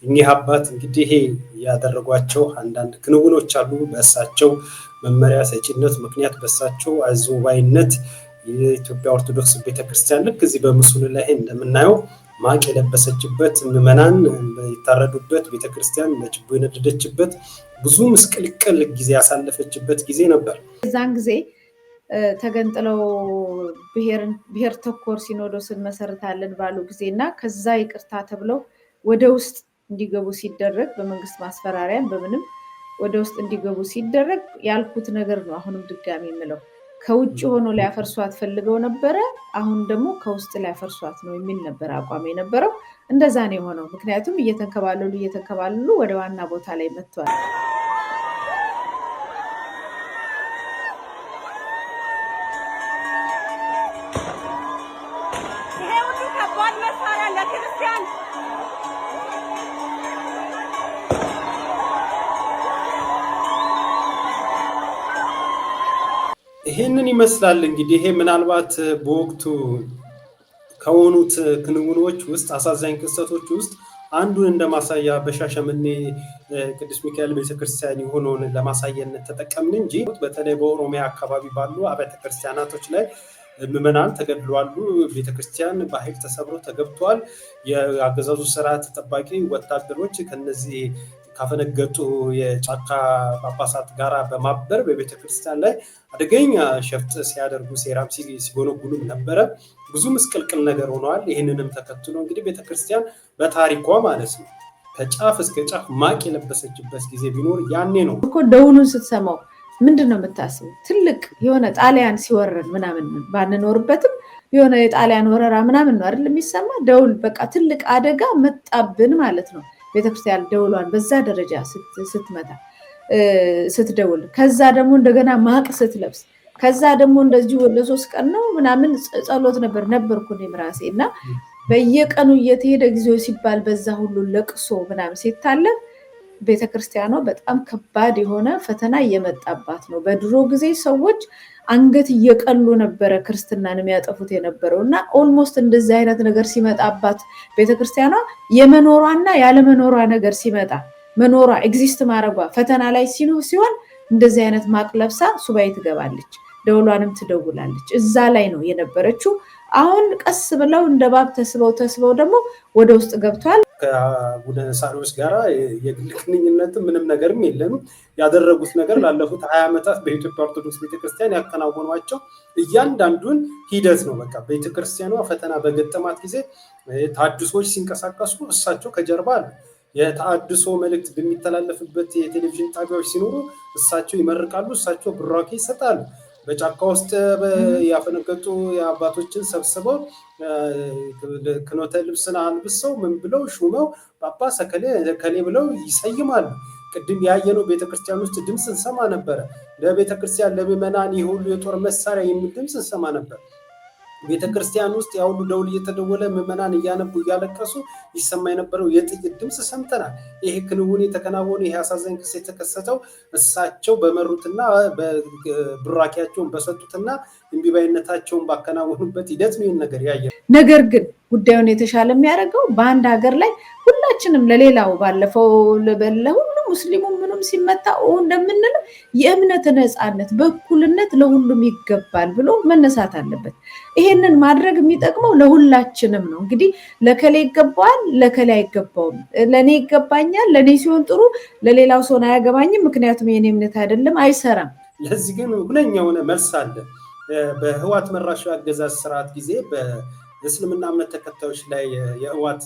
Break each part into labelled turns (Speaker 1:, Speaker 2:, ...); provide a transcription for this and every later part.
Speaker 1: እኚህ አባት እንግዲህ ያደረጓቸው አንዳንድ ክንውኖች አሉ። በእሳቸው መመሪያ ሰጪነት ምክንያት በእሳቸው አዘዋይነት የኢትዮጵያ ኦርቶዶክስ ቤተክርስቲያን ልክ እዚህ በምስሉ ላይ እንደምናየው ማቅ የለበሰችበት ምዕመናን የታረዱበት ቤተክርስቲያን በችቦ የነደደችበት ብዙ ምስቅልቅል ጊዜ ያሳለፈችበት ጊዜ ነበር።
Speaker 2: እዛን ጊዜ ተገንጥለው ብሔር ተኮር ሲኖዶስን መሰረታለን ባሉ ጊዜና ከዛ ይቅርታ ተብለው ወደ ውስጥ እንዲገቡ ሲደረግ በመንግስት ማስፈራሪያን በምንም ወደ ውስጥ እንዲገቡ ሲደረግ ያልኩት ነገር ነው። አሁንም ድጋሚ የምለው ከውጭ ሆኖ ሊያፈርሷት ፈልገው ነበረ። አሁን ደግሞ ከውስጥ ሊያፈርሷት ነው የሚል ነበር አቋም የነበረው። እንደዛ ነው የሆነው። ምክንያቱም እየተንከባለሉ ወደ ዋና ቦታ ላይ መጥተዋል።
Speaker 1: ይሄንን ይመስላል እንግዲህ ይሄ ምናልባት በወቅቱ ከሆኑት ክንውኖች ውስጥ አሳዛኝ ክስተቶች ውስጥ አንዱን እንደማሳያ በሻሸመኔ ቅዱስ ሚካኤል ቤተክርስቲያን የሆነውን ለማሳየነት ተጠቀምን እንጂ በተለይ በኦሮሚያ አካባቢ ባሉ አብያተ ክርስቲያናቶች ላይ ምዕመናን ተገድለዋል። ቤተክርስቲያን በኃይል ተሰብሮ ተገብቷል። የአገዛዙ ስርዓት ተጠባቂ ወታደሮች ከነዚህ ካፈነገጡ የጫካ ጳጳሳት ጋር በማበር በቤተክርስቲያን ላይ አደገኛ ሸፍጥ ሲያደርጉ ሴራም ሲጎነጉኑም ነበረ። ብዙ ምስቅልቅል ነገር ሆነዋል። ይህንንም ተከትሎ እንግዲህ ቤተክርስቲያን በታሪኳ ማለት ነው ከጫፍ እስከ ጫፍ ማቅ የለበሰችበት ጊዜ ቢኖር ያኔ ነው
Speaker 2: እኮ። ደውሉን ስትሰማው ምንድነው የምታስበው? ትልቅ የሆነ ጣሊያን ሲወረድ ምናምን ባንኖርበትም የሆነ የጣሊያን ወረራ ምናምን ነው አይደል የሚሰማ ደውል። በቃ ትልቅ አደጋ መጣብን ማለት ነው። ቤተክርስቲያን ደውሏን በዛ ደረጃ ስትመታ ስትደውል፣ ከዛ ደግሞ እንደገና ማቅ ስትለብስ፣ ከዛ ደግሞ እንደዚሁ ለሶስት ቀን ነው ምናምን ጸሎት ነበርኩ እኔም ራሴ እና በየቀኑ እየተሄደ ጊዜው ሲባል በዛ ሁሉ ለቅሶ ምናምን ሲታለፍ ቤተክርስቲያኗ በጣም ከባድ የሆነ ፈተና እየመጣባት ነው። በድሮ ጊዜ ሰዎች አንገት እየቀሉ ነበረ ክርስትናን የሚያጠፉት የነበረው እና ኦልሞስት እንደዚህ አይነት ነገር ሲመጣባት ቤተክርስቲያኗ የመኖሯና ያለመኖሯ ነገር ሲመጣ መኖሯ ኤግዚስት ማድረጓ ፈተና ላይ ሲሆን እንደዚህ አይነት ማቅ ለብሳ ሱባኤ ትገባለች፣ ደውሏንም ትደውላለች። እዛ ላይ ነው የነበረችው። አሁን ቀስ ብለው እንደ ባብ ተስበው ደግሞ ወደ ውስጥ ገብቷል።
Speaker 1: ከአቡነ ሳዊሮስ ጋር የግል ግንኙነት ምንም ነገርም የለም። ያደረጉት ነገር ላለፉት 20 ዓመታት በኢትዮጵያ ኦርቶዶክስ ቤተክርስቲያን ያከናወኗቸው እያንዳንዱን ሂደት ነው። በቃ ቤተክርስቲያኗ ፈተና በገጠማት ጊዜ ታድሶች ሲንቀሳቀሱ እሳቸው ከጀርባ አሉ። የተአድሶ መልእክት በሚተላለፍበት የቴሌቪዥን ጣቢያዎች ሲኖሩ እሳቸው ይመርቃሉ፣ እሳቸው ብራኬ ይሰጣሉ። በጫካ ውስጥ ያፈነገጡ የአባቶችን ሰብስበው ክኖተ ልብስን አልብሰው ምን ብለው ሹመው ጳጳስ ከሌ ብለው ይሰይማሉ። ቅድም ያየነው ቤተክርስቲያን ውስጥ ድምፅ እንሰማ ነበረ። ለቤተክርስቲያን ለምዕመናን የሁሉ የጦር መሳሪያ የሚል ድምፅ እንሰማ ነበር። ቤተክርስቲያን ውስጥ ያሁሉ ደውል እየተደወለ ምዕመናን እያነቡ እያለቀሱ ይሰማ የነበረው የጥይት ድምፅ ሰምተናል። ይሄ ክንውን የተከናወነ ይሄ አሳዛኝ ክስ የተከሰተው እሳቸው በመሩትና በብራኪያቸውን በሰጡትና እንቢባይነታቸውን ባከናወኑበት ሂደት ነው ነገር ያየ።
Speaker 2: ነገር ግን ጉዳዩን የተሻለ የሚያደርገው በአንድ ሀገር ላይ ሁላችንም ለሌላው ባለፈው ለሁሉ ሙስሊሙ ምንም ሲመጣ እንደምንለው የእምነት ነፃነት በእኩልነት ለሁሉም ይገባል ብሎ መነሳት አለበት። ይሄንን ማድረግ የሚጠቅመው ለሁላችንም ነው። እንግዲህ ለከሌ ይገባዋል፣ ለከሌ አይገባውም፣ ለኔ ይገባኛል፣ ለኔ ሲሆን ጥሩ፣ ለሌላው ሰው አያገባኝም ምክንያቱም የኔ እምነት አይደለም፣ አይሰራም።
Speaker 1: ለዚህ ግን ሁነኛ የሆነ መልስ አለ። በህዋት መራሹ አገዛዝ ስርዓት ጊዜ በእስልምና እምነት ተከታዮች ላይ የህዋት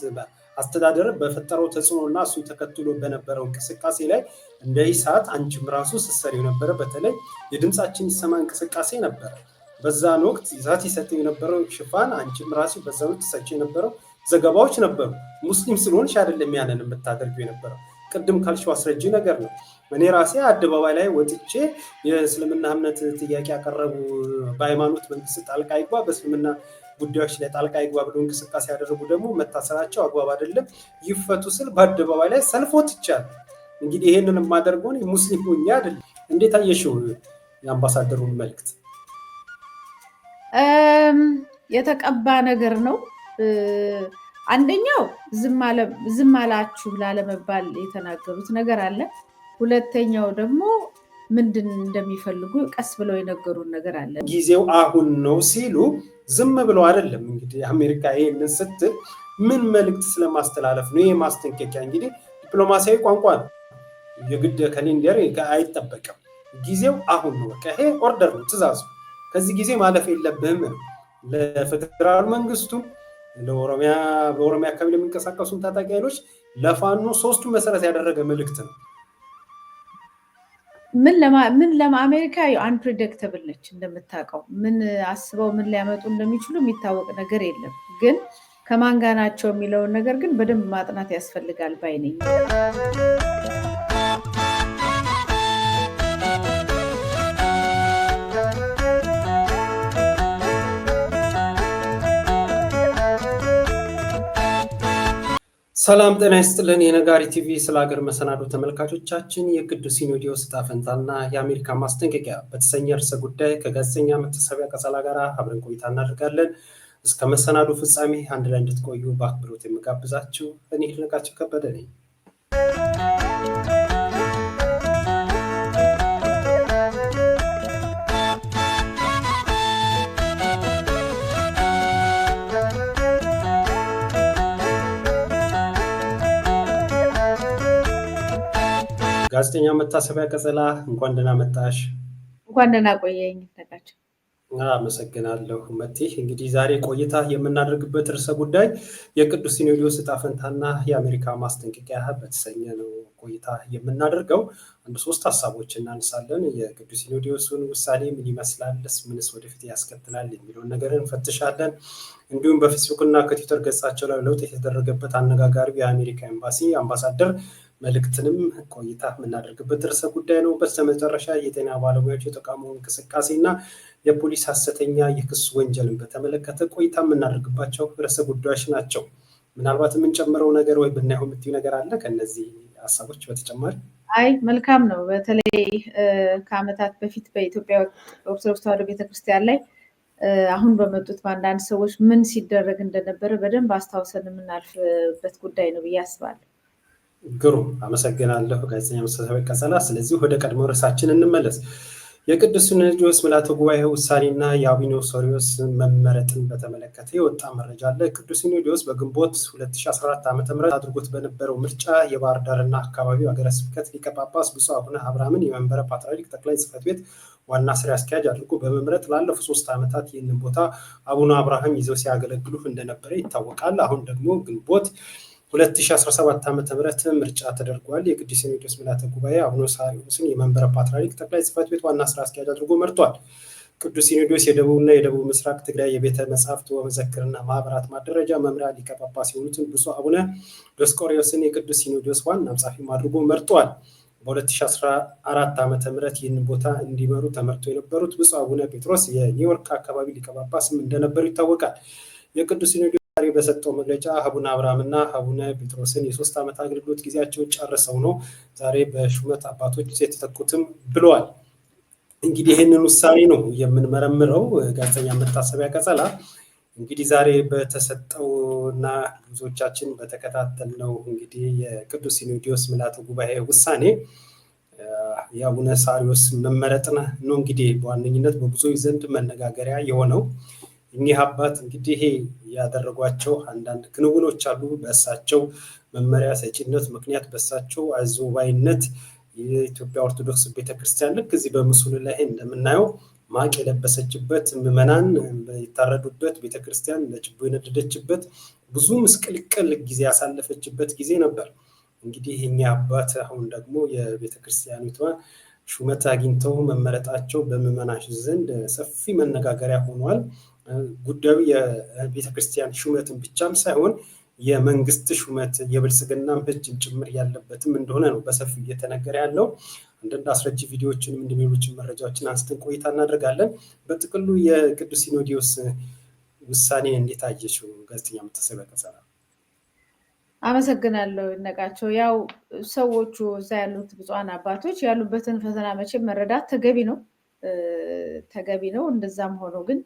Speaker 1: አስተዳደር በፈጠረው ተጽዕኖና እሱን ተከትሎ በነበረው እንቅስቃሴ ላይ እንደ ኢሳት አንቺም ራሱ ስትሰሪው ነበረ። በተለይ የድምጻችን ይሰማ እንቅስቃሴ ነበረ። በዛን ወቅት ኢሳት ይሰጠው የነበረው ሽፋን አንቺም ራሱ በዛው ተሰጪ የነበረው ዘገባዎች ነበሩ። ሙስሊም ስለሆንሽ አይደለም ያንን የምታደርጊው የነበረው። ቅድም ካልሽው አስረጂ ነገር ነው። እኔ ራሴ አደባባይ ላይ ወጥቼ የእስልምና እምነት ጥያቄ ያቀረቡ በሃይማኖት መንግስት ጣልቃ ይግባ፣ በእስልምና ጉዳዮች ላይ ጣልቃ ይግባ ብሎ እንቅስቃሴ ያደረጉ ደግሞ መታሰራቸው አግባብ አይደለም ይፈቱ ስል በአደባባይ ላይ ሰልፍ ወጥቻለሁ። እንግዲህ ይሄንን የማደርገው ሙስሊም ሆኜ አይደለም። እንዴት አየሽው የአምባሳደሩን መልእክት?
Speaker 2: የተቀባ ነገር ነው። አንደኛው ዝም አላችሁ ላለመባል የተናገሩት ነገር አለ። ሁለተኛው ደግሞ ምንድን እንደሚፈልጉ ቀስ ብለው የነገሩን ነገር አለ።
Speaker 1: ጊዜው አሁን ነው ሲሉ ዝም ብለው አይደለም። እንግዲህ አሜሪካ ይሄንን ስትል ምን መልእክት ስለማስተላለፍ ነው? ይሄ ማስጠንቀቂያ እንግዲህ ዲፕሎማሲያዊ ቋንቋ ነው። የግድ ካሌንደር አይጠበቅም። ጊዜው አሁን ነው። በቃ ይሄ ኦርደር ነው፣ ትእዛዝ ነው። ከዚህ ጊዜ ማለፍ የለብህም ነው ለፌደራል መንግስቱም በኦሮሚያ አካባቢ ለሚንቀሳቀሱን ታጣቂ ኃይሎች ለፋኖ ሶስቱም መሰረት ያደረገ መልእክት ነው።
Speaker 2: ምን ለአሜሪካ አንፕሬዲክተብል ነች። እንደምታውቀው ምን አስበው ምን ሊያመጡ እንደሚችሉ የሚታወቅ ነገር የለም። ግን ከማን ጋር ናቸው የሚለውን ነገር ግን በደንብ ማጥናት ያስፈልጋል ባይ ነኝ።
Speaker 1: ሰላም ጤና ይስጥልን። የነጋሪ ቲቪ ስለ ሀገር መሰናዶ ተመልካቾቻችን የቅዱስ ሲኖዶስ ዕጣ ፈንታና የአሜሪካ ማስጠንቀቂያ በተሰኘ ርዕሰ ጉዳይ ከጋዜጠኛ መታሰቢያ ቀጸላ ጋር አብረን ቆይታ እናደርጋለን። እስከ መሰናዶ ፍጻሜ አንድ ላይ እንድትቆዩ በአክብሮት የምጋብዛችሁ እኔ ይድነቃቸው ከበደ ነኝ። ጋዜጠኛ መታሰቢያ ቀጸላ እንኳን ደህና መጣሽ።
Speaker 2: እንኳን ደህና ቆየኝ ነቃቸው።
Speaker 1: አመሰግናለሁ መቴ። እንግዲህ ዛሬ ቆይታ የምናደርግበት ርዕሰ ጉዳይ የቅዱስ ሲኖዶስ ዕጣ ፈንታና የአሜሪካ ማስጠንቀቂያ በተሰኘ ነው ቆይታ የምናደርገው። አንድ ሶስት ሀሳቦች እናነሳለን። የቅዱስ ሲኖዶስን ውሳኔ ምን ይመስላል፣ ምንስ ወደፊት ያስከትላል የሚለውን ነገር እንፈትሻለን። እንዲሁም በፌስቡክ እና ከትዊተር ገጻቸው ላይ ለውጥ የተደረገበት አነጋጋሪው የአሜሪካ ኤምባሲ አምባሳደር መልእክትንም ቆይታ የምናደርግበት ርዕሰ ጉዳይ ነው። በስተመጨረሻ የጤና ባለሙያዎች የተቃውሞ እንቅስቃሴ እና የፖሊስ ሐሰተኛ የክስ ወንጀልን በተመለከተ ቆይታ የምናደርግባቸው ርዕሰ ጉዳዮች ናቸው። ምናልባት የምንጨምረው ነገር ወይ ብናየው የምትዩ ነገር አለ ከነዚህ ሀሳቦች በተጨማሪ?
Speaker 2: አይ መልካም ነው። በተለይ ከዓመታት በፊት በኢትዮጵያ ኦርቶዶክስ ተዋሕዶ ቤተክርስቲያን ላይ አሁን በመጡት በአንዳንድ ሰዎች ምን ሲደረግ እንደነበረ በደንብ አስታውሰን የምናልፍበት ጉዳይ ነው ብዬ አስባለሁ።
Speaker 1: ግሩም አመሰግናለሁ ጋዜጠኛ መታሰቢያ ቀጸላ። ስለዚህ ወደ ቀድሞ ርዕሳችን እንመለስ። የቅዱስ ሲኖዶስ ምልዓተ ጉባኤ ውሳኔና የአቡነ-ሳዊሮስ መመረጥን በተመለከተ የወጣ መረጃ አለ። ቅዱስ ሲኖዶስ በግንቦት 2014 ዓ.ም አድርጎት በነበረው ምርጫ የባህር ዳርና አካባቢው ሀገረ ስብከት ሊቀ ጳጳስ ብፁዕ አቡነ አብርሃምን የመንበረ ፓትርያርክ ጠቅላይ ጽሕፈት ቤት ዋና ስራ አስኪያጅ አድርጎ በመምረጥ ላለፉት 3 ዓመታት ይህንን ቦታ አቡነ አብርሃም ይዘው ሲያገለግሉ እንደነበረ ይታወቃል። አሁን ደግሞ ግንቦት 2017 ዓ.ም ምርጫ ተደርጓል። የቅዱስ ሲኖዶስ ምልዓተ ጉባኤ አቡነ-ሳዊሮስን የመንበረ ፓትርያርክ ጠቅላይ ጽሕፈት ቤት ዋና ስራ አስኪያጅ አድርጎ መርጧል። ቅዱስ ሲኖዶስ የደቡብና የደቡብ ምስራቅ ትግራይ የቤተ መጻሕፍት ወመዘክርና ማህበራት ማደረጃ መምሪያ ሊቀ ጳጳስ የሆኑትን ብፁዕ አቡነ ዲዮስቆሮስን የቅዱስ ሲኖዶስ ዋና ጸሐፊም አድርጎ መርጧል። በ2014 ዓ.ም ይህንን ቦታ እንዲመሩ ተመርጦ የነበሩት ብፁዕ አቡነ ጴጥሮስ የኒውዮርክ አካባቢ ሊቀ ጳጳስም እንደነበሩ ይታወቃል። የቅዱስ ሲኖዶስ ዛሬ በሰጠው መግለጫ አቡነ አብርሃምና አቡነ ጴጥሮስን የ3 ዓመት አገልግሎት ጊዜያቸውን ጨርሰው ነው ዛሬ በሹመት አባቶች የተተኩትም ብለዋል። እንግዲህ ይህንን ውሳኔ ነው የምንመረምረው። ጋዜጠኛ መታሰቢያ ቀጸላ እንግዲህ ዛሬ በተሰጠውና ብዙዎቻችን በተከታተልነው እንግዲህ የቅዱስ ሲኖዶስ ምልዓተ ጉባኤ ውሳኔ የአቡነ-ሳዊሮስ መመረጥ ነው እንግዲህ በዋነኝነት በብዙዎች ዘንድ መነጋገሪያ የሆነው። እኒህ አባት እንግዲህ ያደረጓቸው አንዳንድ ክንውኖች አሉ። በእሳቸው መመሪያ ሰጪነት ምክንያት በእሳቸው አዘዋይነት የኢትዮጵያ ኦርቶዶክስ ቤተክርስቲያን ልክ እዚህ በምስሉ ላይ እንደምናየው ማቅ የለበሰችበት፣ ምዕመናን የታረዱበት፣ ቤተክርስቲያን ለችቦ የነደደችበት፣ ብዙ ምስቅልቅል ጊዜ ያሳለፈችበት ጊዜ ነበር። እንግዲህ እኚህ አባት አሁን ደግሞ የቤተክርስቲያኒቷ ሹመት አግኝተው መመረጣቸው በምዕመናን ዘንድ ሰፊ መነጋገሪያ ሆኗል። ጉዳዩ የቤተክርስቲያን ሹመትን ብቻም ሳይሆን የመንግስት ሹመት የብልጽግናም እጅም ጭምር ያለበትም እንደሆነ ነው በሰፊው እየተነገረ ያለው። አንዳንድ አስረጅ ቪዲዮዎችንም እንዲሁም ሌሎችን መረጃዎችን አንስተን ቆይታ እናደርጋለን። በጥቅሉ የቅዱስ ሲኖዶስ ውሳኔ እንዴት አየሽው ጋዜጠኛ መታሰቢያ ቀጸላ?
Speaker 2: አመሰግናለሁ ይድነቃቸው። ያው ሰዎቹ እዛ ያሉት ብፁዓን አባቶች ያሉበትን ፈተና መቼም መረዳት ተገቢ ነው። እንደዛም ሆኖ ግን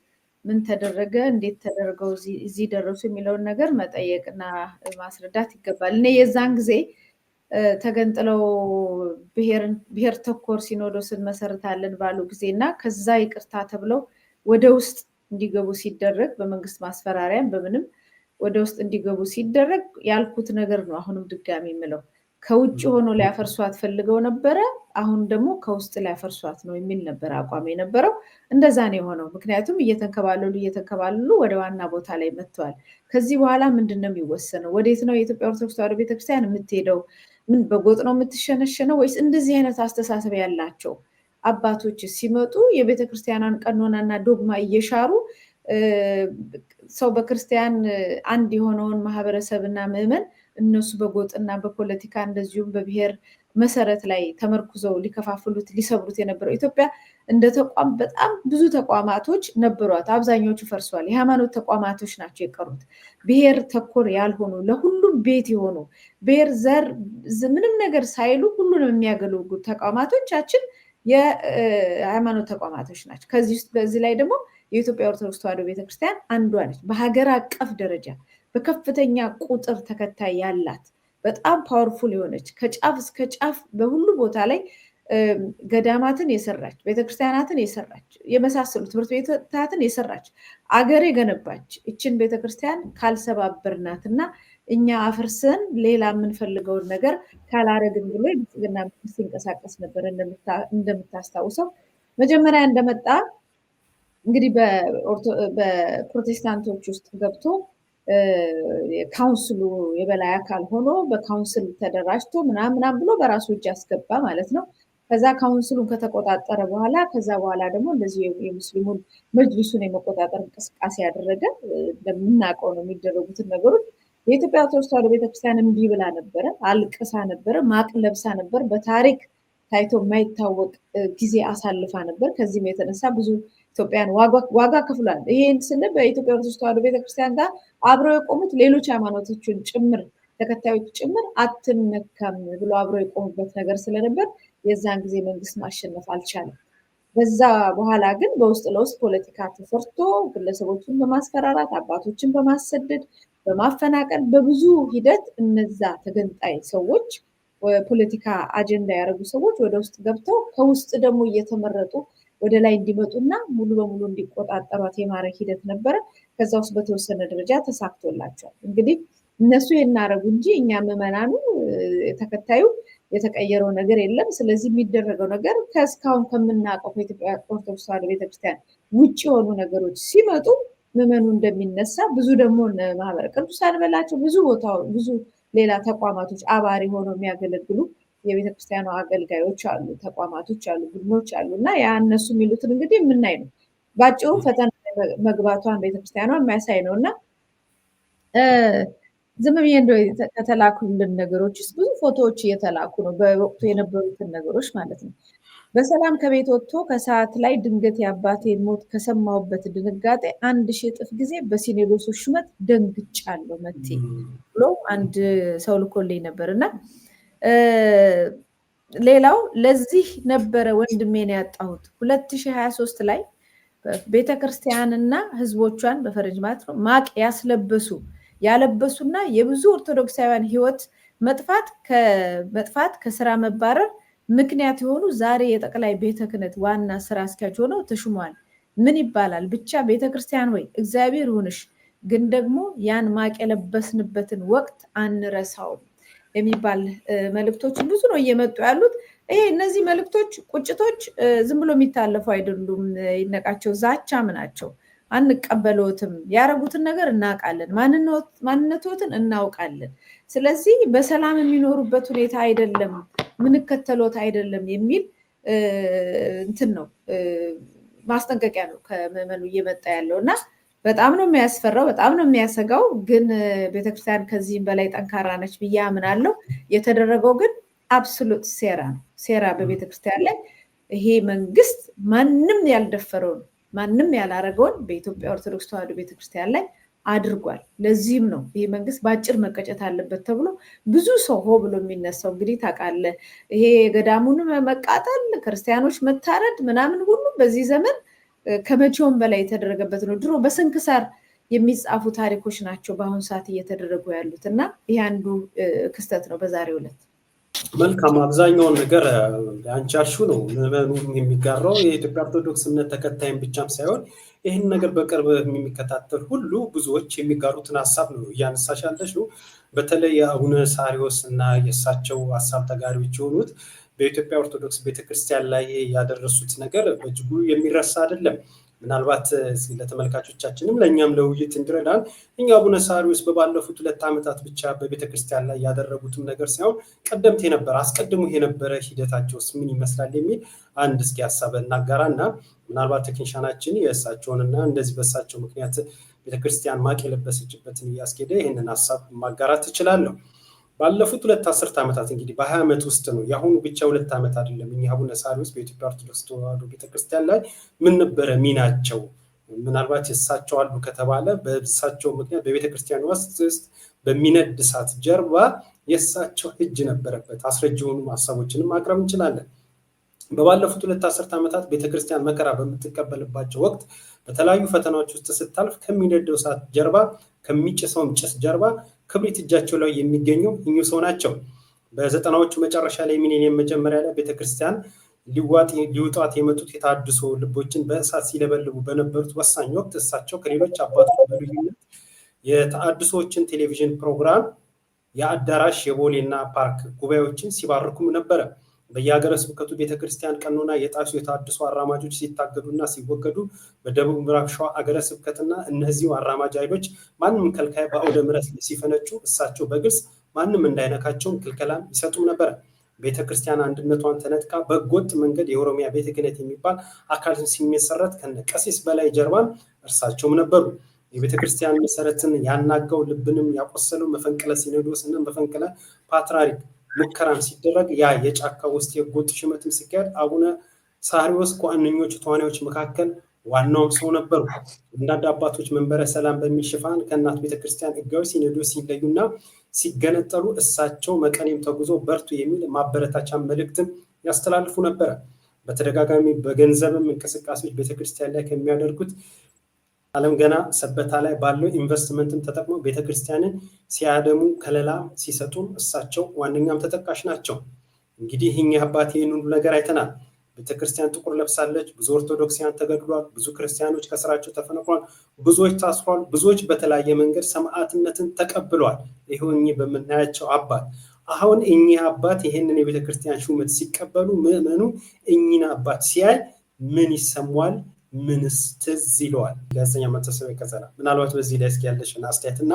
Speaker 2: ምን ተደረገ፣ እንዴት ተደረገው እዚህ ደረሱ የሚለውን ነገር መጠየቅና ማስረዳት ይገባል። እኔ የዛን ጊዜ ተገንጥለው ብሔር ተኮር ሲኖዶስን መሰረታለን ባሉ ጊዜ እና ከዛ ይቅርታ ተብለው ወደ ውስጥ እንዲገቡ ሲደረግ በመንግስት ማስፈራሪያም በምንም ወደ ውስጥ እንዲገቡ ሲደረግ ያልኩት ነገር ነው። አሁንም ድጋሚ የምለው ከውጭ ሆኖ ሊያፈርሷት ፈልገው ነበረ፣ አሁን ደግሞ ከውስጥ ሊያፈርሷት ነው የሚል ነበር አቋም የነበረው። እንደዛ ነው የሆነው። ምክንያቱም እየተንከባለሉ ወደ ዋና ቦታ ላይ መጥተዋል። ከዚህ በኋላ ምንድን ነው የሚወሰነው? ወዴት ነው የኢትዮጵያ ኦርቶዶክስ ተዋሕዶ ቤተክርስቲያን የምትሄደው? ምን በጎጥ ነው የምትሸነሸነው? ወይስ እንደዚህ አይነት አስተሳሰብ ያላቸው አባቶች ሲመጡ የቤተክርስቲያኗን ቀኖናና ዶግማ እየሻሩ ሰው በክርስቲያን አንድ የሆነውን ማህበረሰብና ምዕመን እነሱ በጎጥና በፖለቲካ እንደዚሁም በብሔር መሰረት ላይ ተመርኩዘው ሊከፋፍሉት ሊሰብሩት የነበረው ኢትዮጵያ እንደ ተቋም በጣም ብዙ ተቋማቶች ነበሯት። አብዛኞቹ ፈርሷል። የሃይማኖት ተቋማቶች ናቸው የቀሩት። ብሔር ተኮር ያልሆኑ ለሁሉም ቤት የሆኑ ብሔር፣ ዘር ምንም ነገር ሳይሉ ሁሉንም የሚያገለግሉ ተቋማቶቻችን የሃይማኖት ተቋማቶች ናቸው። ከዚህ ውስጥ በዚህ ላይ ደግሞ የኢትዮጵያ ኦርቶዶክስ ተዋሕዶ ቤተክርስቲያን አንዷ ነች። በሀገር አቀፍ ደረጃ በከፍተኛ ቁጥር ተከታይ ያላት በጣም ፓወርፉል የሆነች ከጫፍ እስከ ጫፍ በሁሉ ቦታ ላይ ገዳማትን የሰራች ቤተክርስቲያናትን የሰራች የመሳሰሉ ትምህርት ቤታትን የሰራች አገር የገነባች እችን ቤተክርስቲያን ካልሰባበርናትና እኛ አፍርሰን ሌላ የምንፈልገውን ነገር ካላረግን ብሎ የብልጽግና መንግስት ሲንቀሳቀስ ነበር። እንደምታስታውሰው መጀመሪያ እንደመጣ እንግዲህ በፕሮቴስታንቶች ውስጥ ገብቶ የካውንስሉ የበላይ አካል ሆኖ በካውንስል ተደራጅቶ ምናምን ብሎ በራሱ እጅ አስገባ ማለት ነው። ከዛ ካውንስሉን ከተቆጣጠረ በኋላ ደግሞ እንደዚህ የሙስሊሙን መጅሊሱን የመቆጣጠር እንቅስቃሴ ያደረገ። እንደምናውቀው ነው የሚደረጉትን ነገሮች። የኢትዮጵያ ኦርቶዶክስ ተዋሕዶ ቤተክርስቲያን እምቢ ብላ ነበረ፣ አልቅሳ ነበረ፣ ማቅ ለብሳ ነበር። በታሪክ ታይቶ የማይታወቅ ጊዜ አሳልፋ ነበር። ከዚህም የተነሳ ብዙ ኢትዮጵያን ዋጋ ከፍሏል። ይሄን ስንል በኢትዮጵያ ኦርቶዶክስ ተዋሕዶ ቤተክርስቲያን ጋር አብረው የቆሙት ሌሎች ሃይማኖቶችን ጭምር ተከታዮች ጭምር አትነካም ብሎ አብረው የቆሙበት ነገር ስለነበር የዛን ጊዜ መንግስት ማሸነፍ አልቻለም። በዛ በኋላ ግን በውስጥ ለውስጥ ፖለቲካ ተሰርቶ ግለሰቦችን በማስፈራራት አባቶችን በማሰደድ በማፈናቀል በብዙ ሂደት እነዛ ተገንጣይ ሰዎች ፖለቲካ አጀንዳ ያደረጉ ሰዎች ወደ ውስጥ ገብተው ከውስጥ ደግሞ እየተመረጡ ወደ ላይ እንዲመጡና ሙሉ በሙሉ እንዲቆጣጠሯት የማድረግ ሂደት ነበረ። ከዛ ውስጥ በተወሰነ ደረጃ ተሳክቶላቸዋል። እንግዲህ እነሱ የናረጉ እንጂ እኛ ምዕመናኑ ተከታዩ የተቀየረው ነገር የለም። ስለዚህ የሚደረገው ነገር ከእስካሁን ከምናውቀው ከኢትዮጵያ ኦርቶዶክስ ተዋሕዶ ቤተክርስቲያን ውጭ የሆኑ ነገሮች ሲመጡ ምዕመኑ እንደሚነሳ ብዙ ደግሞ ማህበረ ቅዱሳን በላቸው ብዙ ሌላ ተቋማቶች አባሪ ሆነው የሚያገለግሉ የቤተክርስቲያኗ አገልጋዮች አሉ፣ ተቋማቶች አሉ፣ ቡድኖች አሉ እና ያ እነሱ የሚሉትን እንግዲህ የምናይ ነው። በአጭሩ ፈተና መግባቷን ቤተክርስቲያኗ የሚያሳይ ነው እና ዝም ብዬ እንደው ከተላኩልን ነገሮች ውስጥ ብዙ ፎቶዎች እየተላኩ ነው፣ በወቅቱ የነበሩትን ነገሮች ማለት ነው። በሰላም ከቤት ወጥቶ ከሰዓት ላይ ድንገት የአባቴን ሞት ከሰማሁበት ድንጋጤ 1000 እጥፍ ጊዜ በሲኖዶሱ ሹመት ደንግጫለሁ መቴ ብሎ አንድ ሰው ልኮልኝ ነበር እና ሌላው ለዚህ ነበረ ወንድሜን ያጣሁት 2023 ላይ ቤተክርስቲያንና ህዝቦቿን በፈረንጅ ማለት ነው ማቅ ያለበሱና የብዙ ኦርቶዶክሳውያን ህይወት መጥፋት ከስራ መባረር ምክንያት የሆኑ ዛሬ የጠቅላይ ቤተ ክህነት ዋና ስራ አስኪያጅ ሆነው ተሹመዋል። ምን ይባላል ብቻ ቤተክርስቲያን ወይ እግዚአብሔር ይሁንሽ፣ ግን ደግሞ ያን ማቅ የለበስንበትን ወቅት አንረሳውም የሚባል መልእክቶች ብዙ ነው እየመጡ ያሉት። እነዚህ መልእክቶች ቁጭቶች ዝም ብሎ የሚታለፉ አይደሉም። ይነቃቸው ዛቻም ናቸው። አንቀበለውትም። ያረጉትን ነገር እናውቃለን፣ ማንነቶትን እናውቃለን። ስለዚህ በሰላም የሚኖሩበት ሁኔታ አይደለም፣ ምንከተሎት አይደለም የሚል እንትን ነው ማስጠንቀቂያ ነው ከምዕመኑ እየመጣ ያለው እና በጣም ነው የሚያስፈራው፣ በጣም ነው የሚያሰጋው። ግን ቤተክርስቲያን ከዚህም በላይ ጠንካራ ነች ብዬ አምናለሁ። የተደረገው ግን አብሶሉት ሴራ ነው። ሴራ በቤተክርስቲያን ላይ ይሄ መንግስት ማንም ያልደፈረውን ማንም ያላረገውን በኢትዮጵያ ኦርቶዶክስ ተዋሕዶ ቤተክርስቲያን ላይ አድርጓል። ለዚህም ነው ይሄ መንግስት በአጭር መቀጨት አለበት ተብሎ ብዙ ሰው ሆ ብሎ የሚነሳው። እንግዲህ ታውቃለህ፣ ይሄ የገዳሙን መቃጠል፣ ክርስቲያኖች መታረድ ምናምን ሁሉ በዚህ ዘመን ከመቼውም በላይ የተደረገበት ነው። ድሮ በስንክሳር የሚጻፉ ታሪኮች ናቸው በአሁኑ ሰዓት እየተደረጉ ያሉት እና ይህ አንዱ ክስተት ነው በዛሬው ዕለት።
Speaker 1: መልካም። አብዛኛውን ነገር አንቺ ያልሽው ነው ምዕመኑ የሚጋራው። የኢትዮጵያ ኦርቶዶክስ እምነት ተከታይም ብቻም ሳይሆን ይህን ነገር በቅርብ የሚከታተል ሁሉ ብዙዎች የሚጋሩትን ሀሳብ ነው እያነሳሽ ያለሽው። በተለይ የአቡነ ሳሪዎስ እና የእሳቸው ሀሳብ ተጋሪዎች የሆኑት በኢትዮጵያ ኦርቶዶክስ ቤተክርስቲያን ላይ ያደረሱት ነገር በእጅጉ የሚረሳ አይደለም። ምናልባት ለተመልካቾቻችንም ለእኛም ለውይይት እንዲረዳን እኛ አቡነ ሳሪዎስ በባለፉት 2 ዓመታት ብቻ በቤተክርስቲያን ላይ ያደረጉትም ነገር ሳይሆን ቀደምት የነበረ አስቀድሞ የነበረ ሂደታቸውስ ምን ይመስላል የሚል አንድ እስኪ ሀሳብ እናጋራና ምናልባት ቴክኒሻናችን የእሳቸውንና እንደዚህ በእሳቸው ምክንያት ቤተክርስቲያን ማቅ የለበሰችበትን እያስኬደ ይህንን ሀሳብ ማጋራት እችላለሁ። ባለፉት 2 አስርት ዓመታት እንግዲህ በ20 ዓመት ውስጥ ነው የአሁኑ ብቻ 2 ዓመት አይደለም። እኛ አቡነ ሳሪዎስ በኢትዮጵያ ኦርቶዶክስ ተዋሕዶ ቤተክርስቲያን ላይ ምን ነበረ ሚናቸው? ምናልባት የእሳቸው አሉ ከተባለ በእሳቸው ምክንያት በቤተክርስቲያን ውስጥ በሚነድ እሳት ጀርባ የእሳቸው እጅ ነበረበት። አስረጅ የሆኑ ሀሳቦችንም ማቅረብ እንችላለን። በባለፉት 2 አስርት ዓመታት ቤተክርስቲያን መከራ በምትቀበልባቸው ወቅት በተለያዩ ፈተናዎች ውስጥ ስታልፍ ከሚነደው እሳት ጀርባ ከሚጭሰውም ጭስ ጀርባ ክብሪት እጃቸው ላይ የሚገኘው እኚሁ ሰው ናቸው። በ90ዎቹ መጨረሻ ላይ ሚሊኒየም መጀመሪያ ላይ ቤተክርስቲያን ሊውጧት የመጡት የተሐድሶ ልቦችን በእሳት ሲለበልቡ በነበሩት ወሳኝ ወቅት እሳቸው ከሌሎች አባቶች በልዩነት የተሐድሶዎችን ቴሌቪዥን ፕሮግራም የአዳራሽ የቦሌና ፓርክ ጉባኤዎችን ሲባርኩም ነበረ። በየሀገረ ስብከቱ ቤተክርስቲያን ቀኖና የጣሱ የተሐድሶ አራማጆች ሲታገዱና ሲወገዱ በደቡብ ምዕራብ ሸዋ አገረ ስብከትና እነዚሁ አራማጅ ኃይሎች ማንም ከልካይ በአውደ ምሕረት ሲፈነጩ እሳቸው በግልጽ ማንም እንዳይነካቸውን ክልከላም ይሰጡም ነበር። ቤተክርስቲያን አንድነቷን ተነጥቃ በህገወጥ መንገድ የኦሮሚያ ቤተ ክህነት የሚባል አካልን ሲመሰረት ከነ ቀሲስ በላይ ጀርባም እርሳቸውም ነበሩ። የቤተክርስቲያን መሰረትን ያናጋው ልብንም ያቆሰለው መፈንቅለ ሲኖዶስና መፈንቅለ ፓትርያርክ ሙከራም ሲደረግ ያ የጫካ ውስጥ የህገወጥ ሽመትም ሲካሄድ አቡነ ሳሪዎስ ከዋነኞቹ ተዋናዮች መካከል ዋናውም ሰው ነበሩ። አንዳንድ አባቶች መንበረ ሰላም በሚል ሽፋን ከእናት ቤተክርስቲያን ህጋዊ ሲኖዶስ ሲለዩና ሲገነጠሉ እሳቸው መቀሌም ተጉዞ በርቱ የሚል ማበረታቻ መልእክትም ያስተላልፉ ነበረ። በተደጋጋሚ በገንዘብም እንቅስቃሴዎች ቤተክርስቲያን ላይ ከሚያደርጉት ዓለም ገና ሰበታ ላይ ባለው ኢንቨስትመንትን ተጠቅመው ቤተክርስቲያንን ሲያደሙ ከለላ ሲሰጡም እሳቸው ዋነኛም ተጠቃሽ ናቸው። እንግዲህ እኚህ አባት ይህን ሁሉ ነገር አይተናል። ቤተክርስቲያን ጥቁር ለብሳለች። ብዙ ኦርቶዶክሲያን ተገድሏል። ብዙ ክርስቲያኖች ከስራቸው ተፈናቅሏል። ብዙዎች ታስሯል። ብዙዎች በተለያየ መንገድ ሰማዕትነትን ተቀብለዋል። ይሄው እኚህ በምናያቸው አባት አሁን እኚህ አባት ይሄንን የቤተክርስቲያን ሹመት ሲቀበሉ ምዕመኑ እኚህን አባት ሲያይ ምን ይሰማዋል? ምንስ ትዝ ይለዋል? ጋዜጠኛ መታሰቢያ ቀጸላ ምናልባት በዚህ ላይ እስኪ ያለሽን አስተያየት እና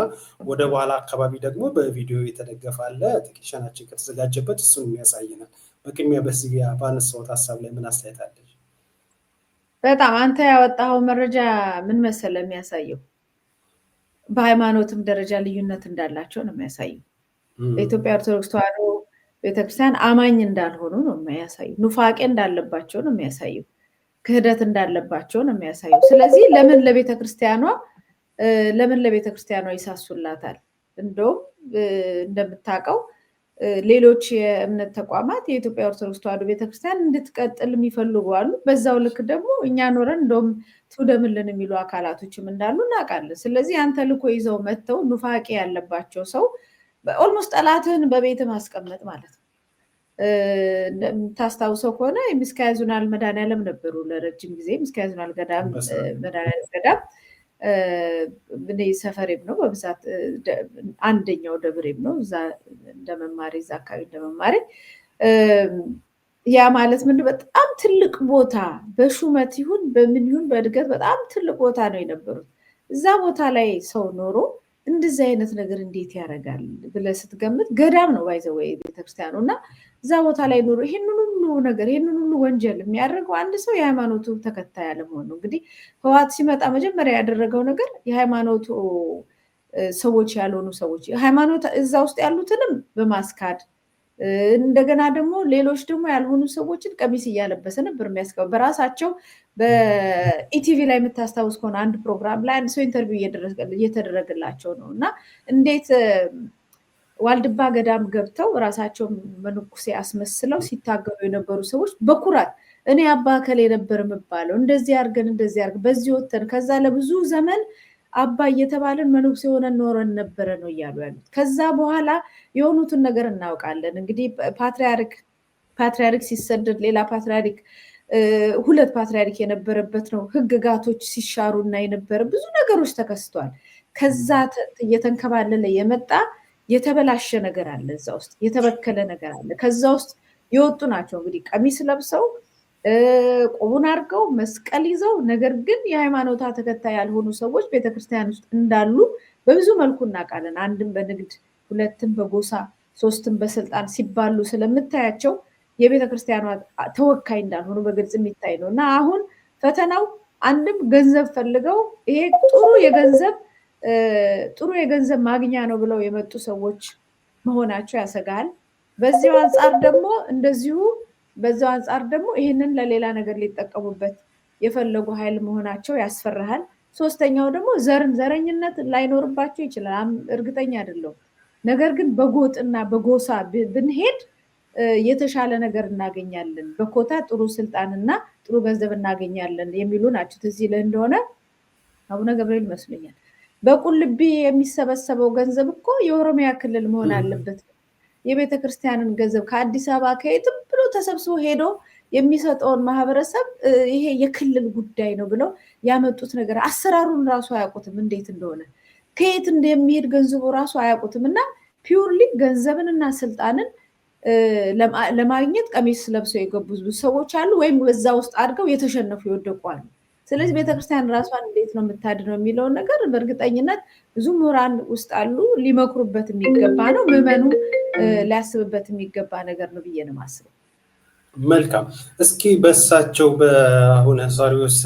Speaker 1: ወደ በኋላ አካባቢ ደግሞ በቪዲዮ የተደገፈ አለ ቴክኒሻናችን ከተዘጋጀበት እሱን የሚያሳየናል። በቅድሚያ በዚህ ባነሳሁት ሀሳብ ላይ ምን አስተያየት አለሽ?
Speaker 2: በጣም አንተ ያወጣኸው መረጃ ምን መሰለ የሚያሳየው በሃይማኖትም ደረጃ ልዩነት እንዳላቸው ነው የሚያሳየው። በኢትዮጵያ ኦርቶዶክስ ተዋሕዶ ቤተክርስቲያን አማኝ እንዳልሆኑ ነው የሚያሳየው። ኑፋቄ እንዳለባቸው ነው የሚያሳየው። ክህደት እንዳለባቸው ነው የሚያሳየው። ስለዚህ ለምን ለቤተክርስቲያኗ ይሳሱላታል? እንደውም እንደምታውቀው ሌሎች የእምነት ተቋማት የኢትዮጵያ ኦርቶዶክስ ተዋሕዶ ቤተክርስቲያን እንድትቀጥል የሚፈልጉ አሉ። በዛው ልክ ደግሞ እኛ ኖረን እንደውም ትውደምልን የሚሉ አካላቶችም እንዳሉ እናውቃለን። ስለዚህ አንተ ልኮ ይዘው መጥተው ኑፋቄ ያለባቸው ሰው ኦልሞስት ጠላትህን በቤት ማስቀመጥ ማለት ነው። እንደምታስታውሰው ከሆነ ምስካየ ኅዙናን መድኃኔዓለም ነበሩ ለረጅም ጊዜ። ምስካየ ኅዙናን ገዳም መድኃኔዓለም ገዳም እኔ ሰፈሬም ነው በብዛት አንደኛው ደብሬም ነው። እዛ እንደመማሪ እዛ አካባቢ እንደመማሪ ያ ማለት ምንድን በጣም ትልቅ ቦታ በሹመት ይሁን በምን ይሁን በእድገት በጣም ትልቅ ቦታ ነው የነበሩት። እዛ ቦታ ላይ ሰው ኖሮ እንደዚህ አይነት ነገር እንዴት ያደርጋል ብለህ ስትገምት ገዳም ነው ባይዘው ቤተክርስቲያኑ እና እዛ ቦታ ላይ ኖሮ ይሄንን ሁሉ ነገር ይሄንን ሁሉ ወንጀል የሚያደርገው አንድ ሰው የሃይማኖቱ ተከታይ አለመሆኑ። እንግዲህ ህወሓት ሲመጣ መጀመሪያ ያደረገው ነገር የሃይማኖቱ ሰዎች ያልሆኑ ሰዎች ሃይማኖት እዛ ውስጥ ያሉትንም በማስካድ እንደገና ደግሞ ሌሎች ደግሞ ያልሆኑ ሰዎችን ቀሚስ እያለበሰ ነበር የሚያስቀው። በራሳቸው በኢቲቪ ላይ የምታስታውስ ከሆነ አንድ ፕሮግራም ላይ አንድ ሰው ኢንተርቪው እየተደረገላቸው ነው እና እንዴት ዋልድባ ገዳም ገብተው ራሳቸው መንኩሴ አስመስለው ሲታገሉ የነበሩ ሰዎች በኩራት እኔ አባ ከሌ ነበር የምባለው እንደዚህ አድርገን በዚህ ወተን ከዛ ለብዙ ዘመን አባ እየተባለን መነኩሴ ሆነን ኖረን ነበረ ነው እያሉ ያሉት። ከዛ በኋላ የሆኑትን ነገር እናውቃለን። እንግዲህ ፓትርያርክ ሲሰደድ ሌላ ፓትርያርክ 2 ፓትርያርክ የነበረበት ነው። ህግጋቶች ሲሻሩ እና የነበረ ብዙ ነገሮች ተከስተዋል። ከዛ እየተንከባለለ የመጣ የተበላሸ ነገር አለ፣ እዛ ውስጥ የተበከለ ነገር አለ። ከዛ ውስጥ የወጡ ናቸው እንግዲህ ቀሚስ ለብሰው ቆቡን አድርገው መስቀል ይዘው ነገር ግን የሃይማኖታ ተከታይ ያልሆኑ ሰዎች ቤተክርስቲያን ውስጥ እንዳሉ በብዙ መልኩ እናውቃለን። አንድም በንግድ 2ም በጎሳ 3ም በስልጣን ሲባሉ ስለምታያቸው የቤተክርስቲያኗ ተወካይ እንዳልሆኑ በግልጽ የሚታይ ነው። እና አሁን ፈተናው አንድም ገንዘብ ፈልገው ይሄ ጥሩ የገንዘብ ማግኛ ነው ብለው የመጡ ሰዎች መሆናቸው ያሰጋል። በዛው አንጻር ደግሞ ይህንን ለሌላ ነገር ሊጠቀሙበት የፈለጉ ኃይል መሆናቸው ያስፈራሃል። ሶስተኛው ደግሞ ዘረኝነት ላይኖርባቸው ይችላል፣ እርግጠኛ አይደለሁም። ነገር ግን በጎጥና በጎሳ ብንሄድ የተሻለ ነገር እናገኛለን፣ በኮታ ጥሩ ስልጣንና ጥሩ ገንዘብ እናገኛለን የሚሉ ናቸው። ትዝ ይልህ እንደሆነ አቡነ ገብርኤል ይመስለኛል በቁልቢ የሚሰበሰበው ገንዘብ እኮ የኦሮሚያ ክልል መሆን አለበት። የቤተክርስቲያንን ገንዘብ ከአዲስ አበባ ከየትም ብሎ ተሰብስቦ ሄዶ የሚሰጠውን ማህበረሰብ ይሄ የክልል ጉዳይ ነው ብለው ያመጡት ነገር አሰራሩን ራሱ አያውቁትም፣ እንዴት እንደሆነ ከየት እንደሚሄድ ገንዘቡ ራሱ አያውቁትም። እና ፒውርሊ ገንዘብንና ስልጣንን ለማግኘት ቀሚስ ለብሰው የገቡ ሰዎች አሉ፣ ወይም በዛ ውስጥ አድርገው የተሸነፉ ይወደቁ አሉ። ስለዚህ ቤተክርስቲያን ራሷን እንዴት ነው የምታድነው የሚለውን ነገር በእርግጠኝነት ብዙ ምሁራን ውስጥ አሉ፣ ሊመክሩበት የሚገባ ነው። ምዕመኑ ሊያስብበት የሚገባ ነገር ነው ብዬ ነው የማስበው።
Speaker 1: መልካም። እስኪ በእሳቸው በአቡነ ሳዊሮስ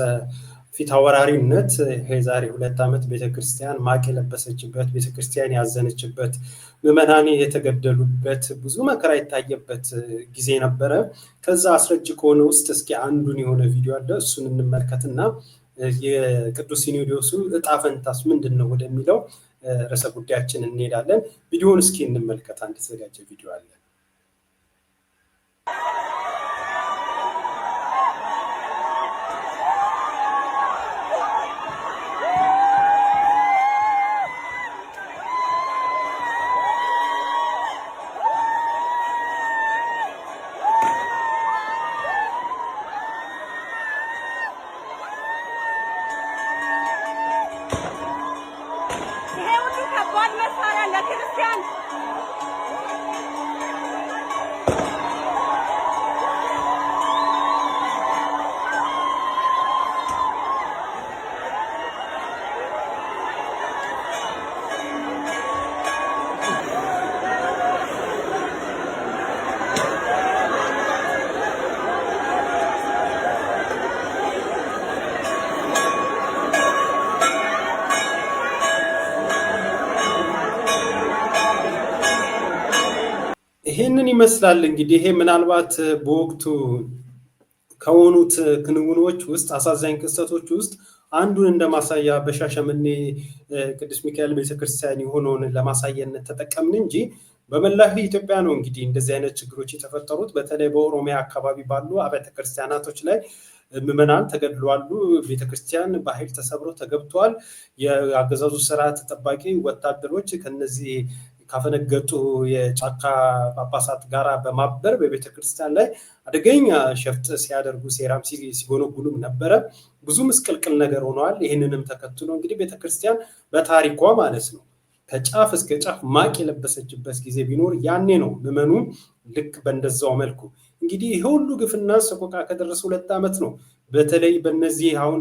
Speaker 1: ፊት አወራሪነት የዛሬ 2 ዓመት ቤተክርስቲያን ማቅ የለበሰችበት፣ ቤተክርስቲያን ያዘነችበት፣ ምዕመናን የተገደሉበት፣ ብዙ መከራ የታየበት ጊዜ ነበረ። ከዛ አስረጅ ከሆነ ውስጥ እስኪ አንዱን የሆነ ቪዲዮ አለ፣ እሱን እንመልከትና የቅዱስ ሲኖዶሱ እጣ ፈንታስ ምንድን ነው ወደሚለው ርዕሰ ጉዳያችን እንሄዳለን። ቪዲዮውን እስኪ እንመልከት። አንድ የተዘጋጀ ቪዲዮ አለ። ይህንን ይመስላል እንግዲህ። ይሄ ምናልባት በወቅቱ ከሆኑት ክንውኖች ውስጥ አሳዛኝ ክስተቶች ውስጥ አንዱን እንደማሳያ በሻሸመኔ ቅዱስ ሚካኤል ቤተክርስቲያን የሆነውን ለማሳየነት ተጠቀምን እንጂ በመላው ኢትዮጵያ ነው እንግዲህ እንደዚህ አይነት ችግሮች የተፈጠሩት። በተለይ በኦሮሚያ አካባቢ ባሉ አብያተ ክርስቲያናቶች ላይ ምዕመናን ተገድለዋል። ቤተክርስቲያን በኃይል ተሰብሮ ተገብቷል። የአገዛዙ ስርዓት ጠባቂ ወታደሮች ከነዚህ ካፈነገጡ የጫካ ጳጳሳት ጋር በማበር በቤተክርስቲያን ላይ አደገኛ ሸፍጥ ሲያደርጉ ሴራም ሲጎነጉኑም ነበረ። ብዙ ምስቅልቅል ነገር ሆነዋል። ይህንንም ተከትሎ እንግዲህ ቤተክርስቲያን በታሪኳ ማለት ነው ከጫፍ እስከ ጫፍ ማቅ የለበሰችበት ጊዜ ቢኖር ያኔ ነው። ምዕመኑ ልክ በእንደዛው መልኩ እንግዲህ ይሄ ሁሉ ግፍና ሰቆቃ ከደረሰ 2 ዓመት ነው። በተለይ በእነዚህ አሁን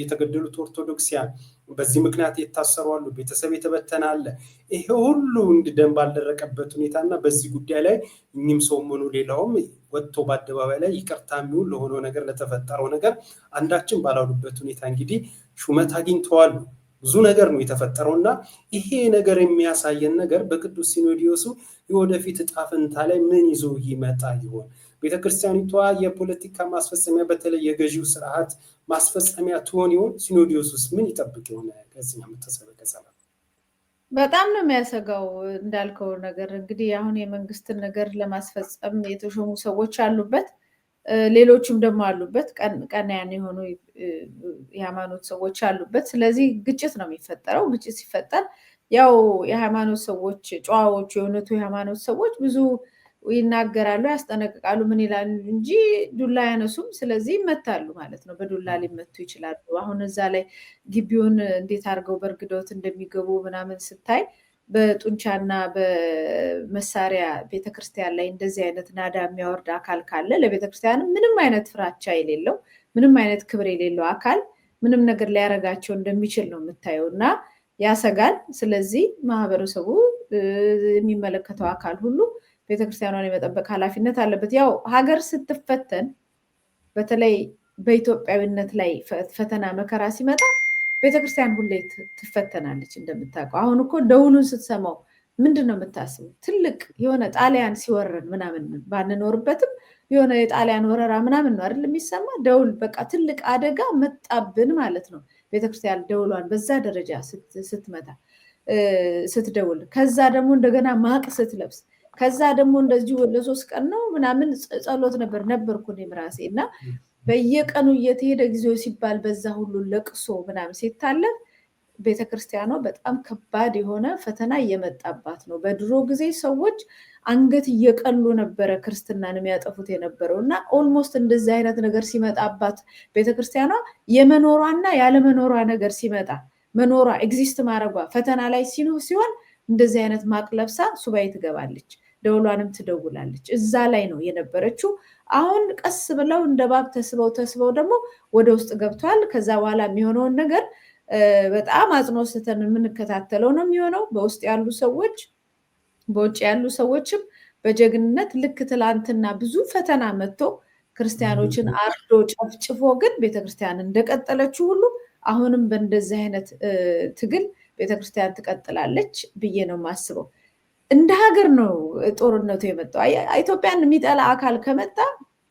Speaker 1: የተገደሉት ኦርቶዶክሲያን በዚህ ምክንያት የታሰሩ አሉ፣ ቤተሰብ የተበተነ አለ። ይሄ ሁሉ ደም ባልደረቀበት ሁኔታና በዚህ ጉዳይ ላይ እኚህም ሰው ሆኑ ሌላውም ወጥቶ በአደባባይ ላይ ይቅርታ የሚሆን ለሆነው ነገር ለተፈጠረው ነገር አንዳችን ባላሉበት ሁኔታ እንግዲህ ሹመት አግኝተዋል። ብዙ ነገር ነው የተፈጠረውና ይሄ ነገር የሚያሳየን ነገር በቅዱስ ሲኖዶሱ የወደፊት ዕጣ ፈንታ ላይ ምን ይዞ ይመጣ ይሆን? ቤተክርስቲያኒቷ የፖለቲካ ማስፈጸሚያ በተለይ የገዢው ስርዓት ማስፈጸሚያ ትሆን ይሆን? ሲኖዶሱስ ምን ይጠብቅ ይሆን? ከዚህ የምትሰበከሰ
Speaker 2: በጣም ነው የሚያሰጋው። እንዳልከው ነገር እንግዲህ አሁን የመንግስትን ነገር ለማስፈጸም የተሾሙ ሰዎች አሉበት። ሌሎችም ደግሞ አሉበት ቀናያን የሆኑ የሃይማኖት ሰዎች አሉበት። ስለዚህ ግጭት ነው የሚፈጠረው። ግጭት ሲፈጠር ያው የሃይማኖት ሰዎች ጨዋዎቹ የእውነቱ የሃይማኖት ሰዎች ብዙ ይናገራሉ፣ ያስጠነቅቃሉ፣ ምን ይላሉ እንጂ ዱላ ያነሱም። ስለዚህ ይመታሉ ማለት ነው። በዱላ ሊመቱ ይችላሉ። አሁን እዛ ላይ ግቢውን እንዴት አድርገው በእርግደውት እንደሚገቡ ምናምን ስታይ በጡንቻና በመሳሪያ ቤተክርስቲያን ላይ እንደዚህ አይነት ናዳ የሚያወርድ አካል ካለ ለቤተክርስቲያን ምንም አይነት ፍራቻ የሌለው ምንም አይነት ክብር የሌለው አካል ምንም ነገር ሊያረጋቸው እንደሚችል ነው የምታየው እና ያሰጋል። ስለዚህ ማህበረሰቡ የሚመለከተው አካል ሁሉ ቤተክርስቲያኗን የመጠበቅ ኃላፊነት አለበት። ያው ሀገር ስትፈተን በተለይ በኢትዮጵያዊነት ላይ ፈተና መከራ ሲመጣ ቤተክርስቲያን ሁሌ ትፈተናለች እንደምታውቀው። አሁን እኮ ደውሉን ስትሰማው ምንድን ነው የምታስበው? ትልቅ የሆነ ጣሊያን ሲወረን ምናምን ባንኖርበትም የሆነ የጣሊያን ወረራ ምናምን ነው አይደል የሚሰማ ደውል። በቃ ትልቅ አደጋ መጣብን ማለት ነው። ቤተክርስቲያን ደውሏን በዛ ደረጃ ስትመታ ስትደውል፣ ከዛ ደግሞ እንደገና ማቅ ስትለብስ፣ ከዛ ደግሞ እንደዚሁ ለ3 ቀን ነው ምናምን ጸሎት ነበርኩ እኔም ራሴ እና በየቀኑ እየተሄደ ጊዜው ሲባል በዛ ሁሉ ለቅሶ ምናምን ሲታለፍ ቤተክርስቲያኗ በጣም ከባድ የሆነ ፈተና እየመጣባት ነው። በድሮ ጊዜ ሰዎች አንገት እየቀሉ ነበረ ክርስትናን የሚያጠፉት የነበረው እና ኦልሞስት እንደዚህ አይነት ነገር ሲመጣባት ቤተክርስቲያኗ የመኖሯና ያለመኖሯ ነገር ሲመጣ መኖሯ ኤግዚስት ማድረጓ ፈተና ላይ ሲሆን እንደዚህ አይነት ማቅ ለብሳ ሱባኤ ትገባለች፣ ደውሏንም ትደውላለች። እዛ ላይ ነው የነበረችው። አሁን ቀስ ብለው እንደ ባብ ተስበው ደግሞ ወደ ውስጥ ገብቷል። ከዛ በኋላ የሚሆነውን ነገር በጣም አጽንኦት ሰጥተን የምንከታተለው ነው የሚሆነው። በውስጥ ያሉ ሰዎች በውጭ ያሉ ሰዎችም በጀግንነት ልክ ትላንትና ብዙ ፈተና መጥቶ ክርስቲያኖችን አርዶ ጨፍጭፎ ግን ቤተክርስቲያን እንደቀጠለችው ሁሉ አሁንም በእንደዚህ አይነት ትግል ቤተክርስቲያን ትቀጥላለች ብዬ ነው የማስበው። እንደ ሀገር ነው ጦርነቱ የመጣው። ኢትዮጵያን የሚጠላ አካል ከመጣ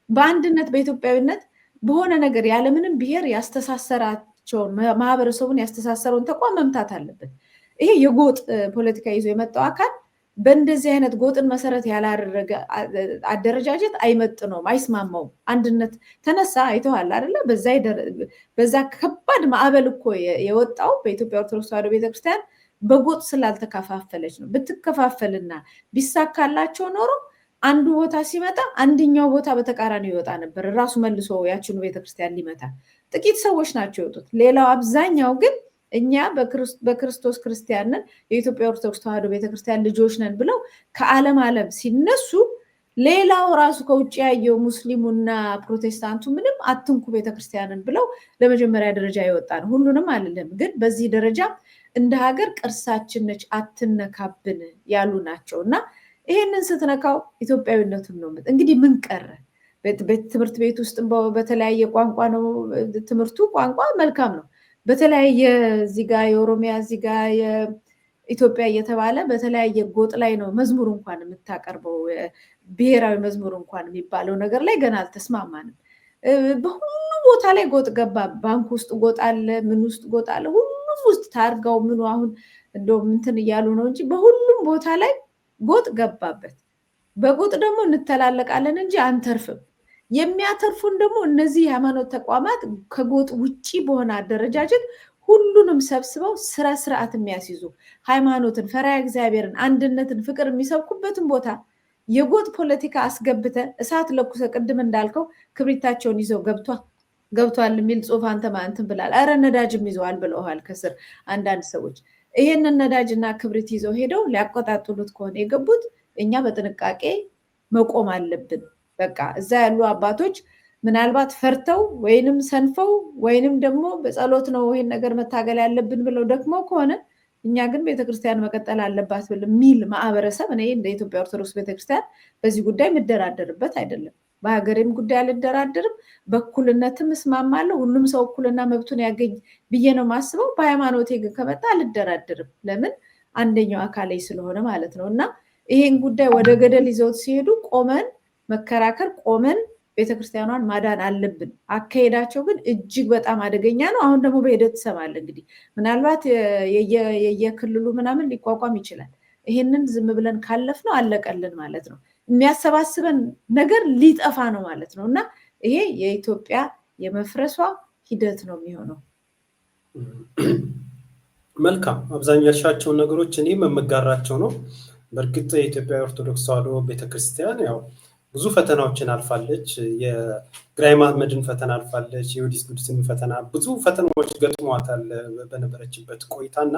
Speaker 2: በአንድነት በኢትዮጵያዊነት በሆነ ነገር ያለምንም ብሔር ያስተሳሰራቸውን ማህበረሰቡን ያስተሳሰረውን ተቋም መምታት አለበት። ይሄ የጎጥ ፖለቲካ ይዞ የመጣው አካል በእንደዚህ አይነት ጎጥን መሰረት ያላደረገ አደረጃጀት አይመጥነውም፣ አይስማማውም። አንድነት ተነሳ አይተዋል አይደለ? በዛ ከባድ ማዕበል እኮ የወጣው በኢትዮጵያ ኦርቶዶክስ ተዋሕዶ ቤተክርስቲያን በጎጥ ስላልተከፋፈለች ነው። ብትከፋፈልና ቢሳካላቸው ኖሮ አንዱ ቦታ ሲመጣ አንደኛው ቦታ በተቃራኒ ይወጣ ነበር፣ ራሱ መልሶ ያችኑ ቤተክርስቲያን ሊመታ። ጥቂት ሰዎች ናቸው የወጡት። ሌላው አብዛኛው ግን እኛ በክርስቶስ ክርስቲያን ነን፣ የኢትዮጵያ ኦርቶዶክስ ተዋሕዶ ቤተክርስቲያን ልጆች ነን ብለው ከዓለም ሲነሱ ሌላው ራሱ ከውጭ ያየው ሙስሊሙና ፕሮቴስታንቱ ምንም አትንኩ ቤተክርስቲያንን ብለው ለመጀመሪያ ደረጃ የወጣ ነው። ሁሉንም አይደለም ግን በዚህ ደረጃ እንደ ሀገር ቅርሳችን ነች አትነካብን ያሉ ናቸው። እና ይሄንን ስትነካው ኢትዮጵያዊነቱን ነው። እንግዲህ ምን ቀረ? ትምህርት ቤት ውስጥ በተለያየ ቋንቋ ነው ትምህርቱ። ቋንቋ መልካም ነው። በተለያየ እዚጋ የኦሮሚያ እዚጋ የኢትዮጵያ እየተባለ በተለያየ ጎጥ ላይ ነው መዝሙር እንኳን የምታቀርበው። ብሔራዊ መዝሙር እንኳን የሚባለው ነገር ላይ ገና አልተስማማንም። በሁሉ ቦታ ላይ ጎጥ ገባ። ባንክ ውስጥ ጎጥ አለ፣ ምን ውስጥ ጎጥ አለ፣ ሁሉም ውስጥ ታርጋው ምኑ አሁን እንደው እንትን እያሉ ነው እንጂ በሁሉም ቦታ ላይ ጎጥ ገባበት። በጎጥ ደግሞ እንተላለቃለን እንጂ አንተርፍም። የሚያተርፉን ደግሞ እነዚህ የሃይማኖት ተቋማት ከጎጥ ውጪ በሆነ አደረጃጀት ሁሉንም ሰብስበው ስርዓት የሚያስይዙ ሃይማኖትን፣ ፈሪሃ እግዚአብሔርን፣ አንድነትን፣ ፍቅር የሚሰብኩበትን ቦታ የጎጥ ፖለቲካ አስገብተ እሳት ለኩሰ ቅድም እንዳልከው ክብሪታቸውን ይዘው ገብቷል የሚል ጽሁፍ አንተ ማንተን ብላል። አረ ነዳጅም ይዘዋል ብለዋል ከስር አንዳንድ ሰዎች። ይሄንን ነዳጅና ክብሪት ይዘው ሄደው ሊያቆጣጥሉት ከሆነ የገቡት እኛ በጥንቃቄ መቆም አለብን። በቃ እዛ ያሉ አባቶች ምናልባት ፈርተው ወይንም ሰንፈው ወይንም ደግሞ በጸሎት ነው ይሄን ነገር መታገል ያለብን ብለው ደክመው ከሆነ እኛ ግን ቤተክርስቲያን መቀጠል አለባት የሚል ማህበረሰብ እኔ እንደ ኢትዮጵያ ኦርቶዶክስ ቤተክርስቲያን በዚህ ጉዳይ የምደራደርበት አይደለም። በሀገሬም ጉዳይ አልደራደርም። በእኩልነትም እስማማለሁ። ሁሉም ሰው እኩልና መብቱን ያገኝ ብዬ ነው የማስበው። በሃይማኖቴ ግን ከመጣ አልደራደርም። ለምን? አንደኛው አካሌ ስለሆነ ማለት ነው። እና ይሄን ጉዳይ ወደ ገደል ይዘውት ሲሄዱ ቆመን መከራከር፣ ቆመን ቤተክርስቲያኗን ማዳን አለብን። አካሄዳቸው ግን እጅግ በጣም አደገኛ ነው። አሁን ደግሞ በሂደት ትሰማለህ እንግዲህ ምናልባት የየክልሉ ምናምን ሊቋቋም ይችላል። ይሄንን ዝም ብለን ካለፍ ነው አለቀልን ማለት ነው። የሚያሰባስበን ነገር ሊጠፋ ነው ማለት ነው። እና ይሄ የኢትዮጵያ የመፍረሷ ሂደት ነው የሚሆነው።
Speaker 1: መልካም አብዛኛው ያልሻቸውን ነገሮች እኔም የምጋራቸው ነው። በእርግጥ የኢትዮጵያ ኦርቶዶክስ ተዋሕዶ ቤተክርስቲያን ያው ብዙ ፈተናዎችን አልፋለች። የግራኝ መሐመድን ፈተና አልፋለች። የዮዲት ጉዲትን ፈተና ብዙ ፈተናዎች ገጥሟታል በነበረችበት ቆይታና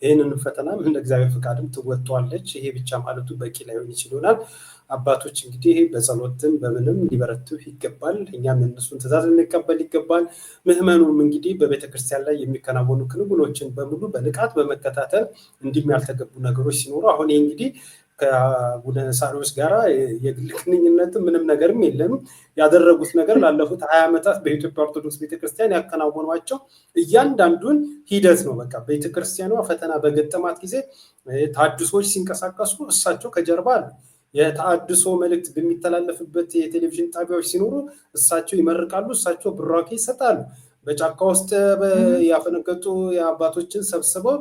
Speaker 1: ይህንን ፈተናም እንደ እግዚአብሔር ፈቃድም ትወጣዋለች። ይሄ ብቻ ማለቱ በቂ ላይሆን ይችላል። አባቶች እንግዲህ በጸሎትም በምንም ሊበረቱ ይገባል። እኛም እነሱን ትእዛዝ ልንቀበል ይገባል። ምዕመኑም እንግዲህ በቤተክርስቲያን ላይ የሚከናወኑ ክንውኖችን በሙሉ በንቃት በመከታተል እንዲህም ያልተገቡ ነገሮች ሲኖሩ አሁን ይህ እንግዲህ ከአቡነ ሳዊሮስ ጋራ የግል ግንኙነትም ምንም ነገርም የለም። ያደረጉት ነገር ላለፉት 20 ዓመታት በኢትዮጵያ ኦርቶዶክስ ቤተክርስቲያን ያከናወኗቸው እያንዳንዱን ሂደት ነው። በቃ ቤተክርስቲያኗ ፈተና በገጠማት ጊዜ ተሐድሶች ሲንቀሳቀሱ እሳቸው ከጀርባ አሉ። የተሐድሶ መልእክት በሚተላለፍበት የቴሌቪዥን ጣቢያዎች ሲኖሩ እሳቸው ይመርቃሉ፣ እሳቸው ብራኬ ይሰጣሉ። በጫካ ውስጥ ያፈነገጡ የአባቶችን ሰብስበው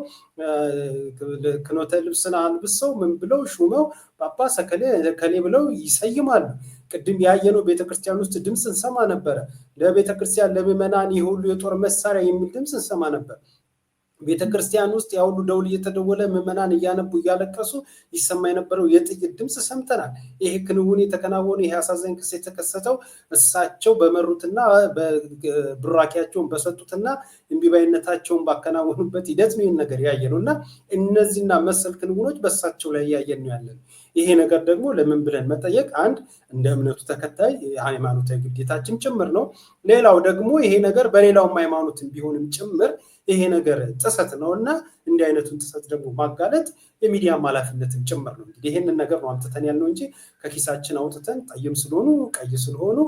Speaker 1: ክኖተ ልብስን አልብሰው ምን ብለው ሹመው ጳጳስ ከሌ ብለው ይሰይማሉ። ቅድም ያየነው ቤተክርስቲያን ውስጥ ድምፅ እንሰማ ነበረ። ለቤተክርስቲያን ለምዕመናን ይህ ሁሉ የጦር መሳሪያ የሚል ድምፅ እንሰማ ነበር። ቤተክርስቲያን ውስጥ ያውሉ ደውል እየተደወለ ምዕመናን እያነቡ እያለቀሱ ይሰማ የነበረው የጥይት ድምፅ ሰምተናል። ይሄ ክንውን የተከናወነ ይሄ አሳዛኝ ክስ የተከሰተው እሳቸው በመሩትና ብራኪያቸውን በሰጡትና እምቢባይነታቸውን ባከናወኑበት ሂደት ነው ይህን ነገር ያየነው እና እነዚህና መሰል ክንውኖች በእሳቸው ላይ እያየን ነው ያለን። ይሄ ነገር ደግሞ ለምን ብለን መጠየቅ አንድ እንደ እምነቱ ተከታይ ሃይማኖታዊ ግዴታችን ጭምር ነው። ሌላው ደግሞ ይሄ ነገር በሌላውም ሃይማኖትን ቢሆንም ጭምር ይሄ ነገር ጥሰት ነውና እንዲህ አይነቱን ጥሰት ደግሞ ማጋለጥ የሚዲያ ኃላፊነትን ጭምር ነው። እንግዲህ ይሄንን ነገር ነው አምጥተን ያልነው እንጂ ከኪሳችን አውጥተን ጠይም ስለሆኑ ቀይ ስለሆኑ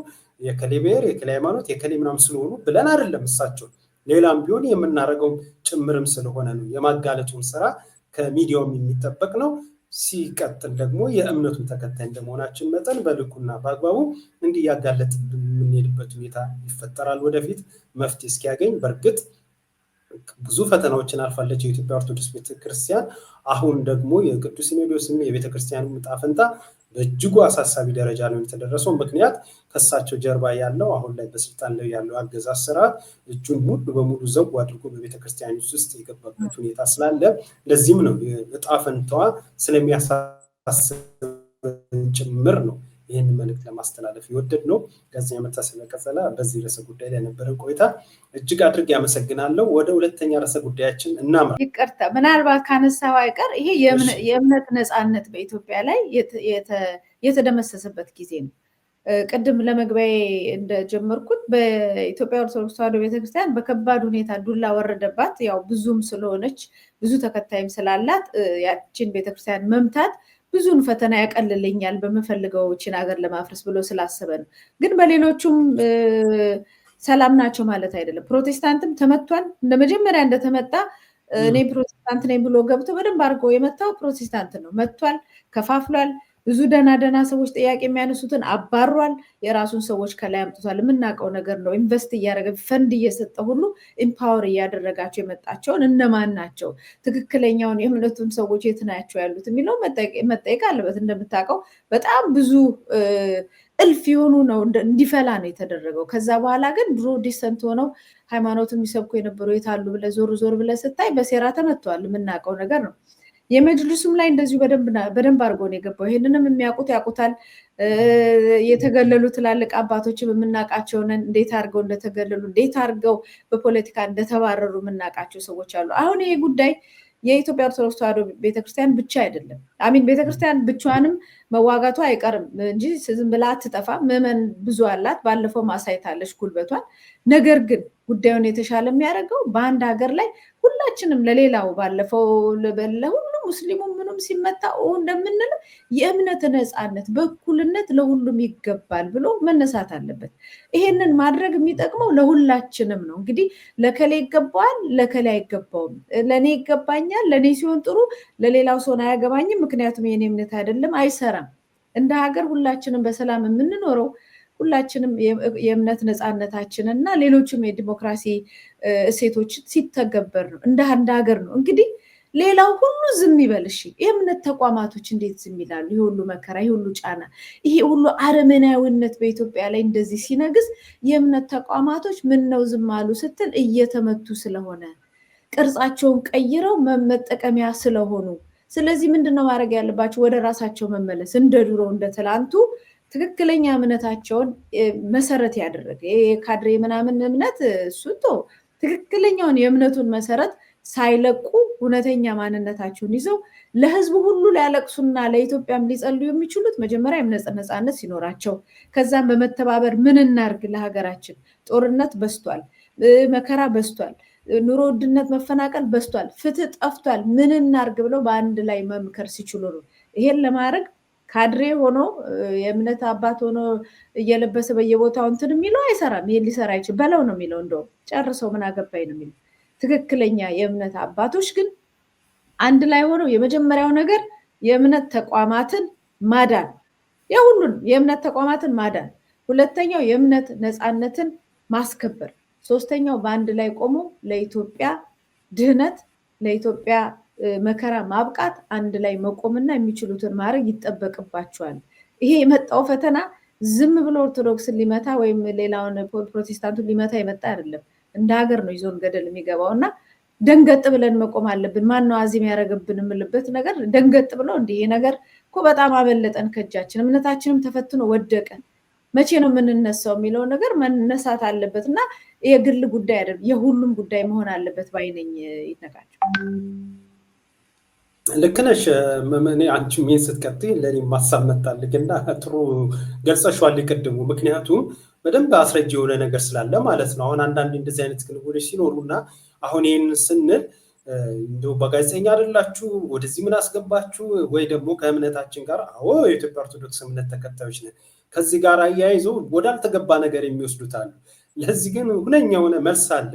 Speaker 1: የከሌ ብሔር የከሌ ሃይማኖት የከሌ ምናምን ስለሆኑ ብለን አይደለም። እሳቸው ሌላም ቢሆን የምናደርገው ጭምርም ስለሆነ ነው። የማጋለጡን ስራ ከሚዲያውም የሚጠበቅ ነው። ሲቀጥል ደግሞ የእምነቱን ተከታይ እንደመሆናችን መጠን በልኩና በአግባቡ እንዲህ ያጋለጥ የምንሄድበት ሁኔታ ይፈጠራል። ወደፊት መፍትሄ እስኪያገኝ በእርግጥ ብዙ ፈተናዎችን አልፋለች የኢትዮጵያ ኦርቶዶክስ ቤተክርስቲያን። አሁን ደግሞ የቅዱስ ሲኖዶስም የቤተክርስቲያኑ ዕጣ ፈንታ በእጅጉ አሳሳቢ ደረጃ ነው የተደረሰው። ምክንያት ከሳቸው ጀርባ ያለው አሁን ላይ በስልጣን ላይ ያለው አገዛዝ ስርዓት እጁን ሙሉ በሙሉ ዘው አድርጎ በቤተክርስቲያን ውስጥ የገባበት ሁኔታ ስላለ ለዚህም ነው ዕጣ ፈንታዋ ስለሚያሳስብ ጭምር ነው ይህን መልእክት ለማስተላለፍ የወደድ ነው። ጋዜጠኛ መታሰቢያ ቀጸላ በዚህ ርዕሰ ጉዳይ ላይ የነበረን ቆይታ እጅግ አድርጌ ያመሰግናለሁ። ወደ ሁለተኛ ርዕሰ ጉዳያችን እናምራ።
Speaker 2: ይቅርታ ምናልባት ካነሳው አይቀር ይሄ የእምነት ነፃነት በኢትዮጵያ ላይ የተደመሰሰበት ጊዜ ነው። ቅድም ለመግቢያ እንደጀመርኩት በኢትዮጵያ ኦርቶዶክስ ተዋሕዶ ቤተክርስቲያን በከባድ ሁኔታ ዱላ ወረደባት። ያው ብዙም ስለሆነች ብዙ ተከታይም ስላላት ያችን ቤተክርስቲያን መምታት ብዙን ፈተና ያቀልልኛል በመፈልገው ችን ሀገር ለማፍረስ ብሎ ስላሰበ ነው። ግን በሌሎቹም ሰላም ናቸው ማለት አይደለም። ፕሮቴስታንትም ተመቷል። እንደ መጀመሪያ እንደተመጣ እኔ ፕሮቴስታንት ነኝ ብሎ ገብቶ በደንብ አድርጎ የመታው ፕሮቴስታንት ነው። መቷል፣ ከፋፍሏል። ብዙ ደህና ሰዎች ጥያቄ የሚያነሱትን አባሯል። የራሱን ሰዎች ከላይ አምጥቷል። የምናውቀው ነገር ነው። ኢንቨስት እያደረገ ፈንድ እየሰጠ ሁሉ ኢምፓወር እያደረጋቸው የመጣቸውን እነማን ናቸው፣ ትክክለኛውን የእምነቱን ሰዎች የት ናቸው ያሉት የሚለው መጠየቅ አለበት። እንደምታውቀው በጣም ብዙ እልፍ የሆኑ ነው እንዲፈላ ነው የተደረገው። ከዛ በኋላ ግን ድሮ ዲሰንት ሆነው ሃይማኖት የሚሰብኩ የነበሩ የታሉ ብለህ ዞር ብለህ ስታይ በሴራ ተመቷል። የምናውቀው ነገር ነው። የመጅልሱም ላይ እንደዚሁ በደንብ አድርጎ ነው የገባው። ይህንንም የሚያውቁት ያውቁታል። የተገለሉ ትላልቅ አባቶችም የምናውቃቸውን እንዴት አድርገው እንደተገለሉ እንዴት አድርገው በፖለቲካ እንደተባረሩ የምናውቃቸው ሰዎች አሉ። አሁን ይሄ ጉዳይ የኢትዮጵያ ኦርቶዶክስ ተዋሕዶ ቤተክርስቲያን ብቻ አይደለም። ቤተክርስቲያን ብቻዋንም መዋጋቱ አይቀርም እንጂ ዝም ብላ አትጠፋ። ምዕመን ብዙ አላት። ባለፈው ማሳይታለች ጉልበቷን። ነገር ግን ጉዳዩን የተሻለ የሚያደርገው በአንድ ሀገር ላይ ሁላችንም ለሌላው ባለፈው ለሁሉ ሙስሊሙ ምንም ሲመታ እንደምንለው የእምነት ነፃነት በእኩልነት ለሁሉም ይገባል ብሎ መነሳት አለበት። ይሄንን ማድረግ የሚጠቅመው ለሁላችንም ነው። እንግዲህ ለከሌ ይገባዋል፣ ለከሌ አይገባውም። ለእኔ ይገባኛል፣ ለእኔ ሲሆን ጥሩ፣ ለሌላው ሰውን አያገባኝም ምክንያቱም የኔ እምነት አይደለም፣ አይሰራም። እንደ ሀገር ሁላችንም በሰላም የምንኖረው ሁላችንም የእምነት ነፃነታችንን እና ሌሎችም የዲሞክራሲ እሴቶች ሲተገበር ነው። እንደ አንድ ሀገር ነው። እንግዲህ ሌላው ሁሉ ዝም ይበል። እሺ የእምነት ተቋማቶች እንዴት ዝም ይላሉ? ይሄ ሁሉ መከራ፣ ይሄ ሁሉ ጫና፣ ይሄ ሁሉ አረመናዊነት በኢትዮጵያ ላይ እንደዚህ ሲነግስ የእምነት ተቋማቶች ምን ነው ዝም አሉ ስትል እየተመቱ ስለሆነ ቅርጻቸውን ቀይረው መጠቀሚያ ስለሆኑ፣ ስለዚህ ምንድነው ማድረግ ያለባቸው? ወደ ራሳቸው መመለስ፣ እንደ ድሮ እንደ ትላንቱ ትክክለኛ እምነታቸውን መሰረት ያደረገ የካድሬ ምናምን እምነት እሱቶ ትክክለኛውን የእምነቱን መሰረት ሳይለቁ እውነተኛ ማንነታቸውን ይዘው ለህዝቡ ሁሉ ሊያለቅሱና ለኢትዮጵያም ሊጸልዩ የሚችሉት መጀመሪያ የእምነት ነፃነት ሲኖራቸው፣ ከዛም በመተባበር ምን እናርግ ለሀገራችን፣ ጦርነት በስቷል፣ መከራ በስቷል፣ ኑሮ ውድነት መፈናቀል በስቷል፣ ፍትህ ጠፍቷል፣ ምን እናርግ ብለው በአንድ ላይ መምከር ሲችሉ ነው። ይሄን ለማድረግ ካድሬ ሆኖ የእምነት አባት ሆኖ እየለበሰ በየቦታው እንትን የሚለው አይሰራም። ይሄን ሊሰራ አይችል በለው ነው የሚለው። እንደውም ጨርሰው ምን አገባኝ ነው የሚለው። ትክክለኛ የእምነት አባቶች ግን አንድ ላይ ሆነው የመጀመሪያው ነገር የእምነት ተቋማትን ማዳን፣ የሁሉንም የእምነት ተቋማትን ማዳን፣ ሁለተኛው የእምነት ነፃነትን ማስከበር፣ ሶስተኛው በአንድ ላይ ቆሞ ለኢትዮጵያ ድህነት ለኢትዮጵያ መከራ ማብቃት አንድ ላይ መቆምና የሚችሉትን ማድረግ ይጠበቅባቸዋል። ይሄ የመጣው ፈተና ዝም ብሎ ኦርቶዶክስን ሊመታ ወይም ሌላውን ፕሮቴስታንቱን ሊመታ የመጣ አይደለም። እንደ ሀገር ነው ይዞን ገደል የሚገባው እና ደንገጥ ብለን መቆም አለብን። ማነው አዚም ያደረገብን የምልበት ነገር ደንገጥ ብሎ እንዲህ ነገር እኮ በጣም አበለጠን ከእጃችን፣ እምነታችንም ተፈትኖ ወደቀ፣ መቼ ነው የምንነሳው የሚለው ነገር መነሳት አለበት እና የግል ጉዳይ አይደለም የሁሉም ጉዳይ መሆን አለበት ባይነኝ። ይነቃቸው
Speaker 1: ልክ ነሽ። እኔ አንቺ ምን ስትቀጥይ ለኔ ማሳብ መጣልኝና ጥሩ ገልጸሽዋል ቅድሙ። ምክንያቱም በደንብ አስረጅ የሆነ ነገር ስላለ ማለት ነው። አሁን አንዳንድ እንደዚህ አይነት ክንውኖች ሲኖሩና አሁን ይሄን ስንል እንደው በጋዜጠኛ አይደላችሁ ወደዚህ ምን አስገባችሁ ወይ ደግሞ ከእምነታችን ጋር አዎ የኢትዮጵያ ኦርቶዶክስ እምነት ተከታዮች ነን ከዚህ ጋር አያይዞ ወዳልተገባ ነገር የሚወስዱታል። ለዚህ ግን ሁነኛ የሆነ መልስ አለ።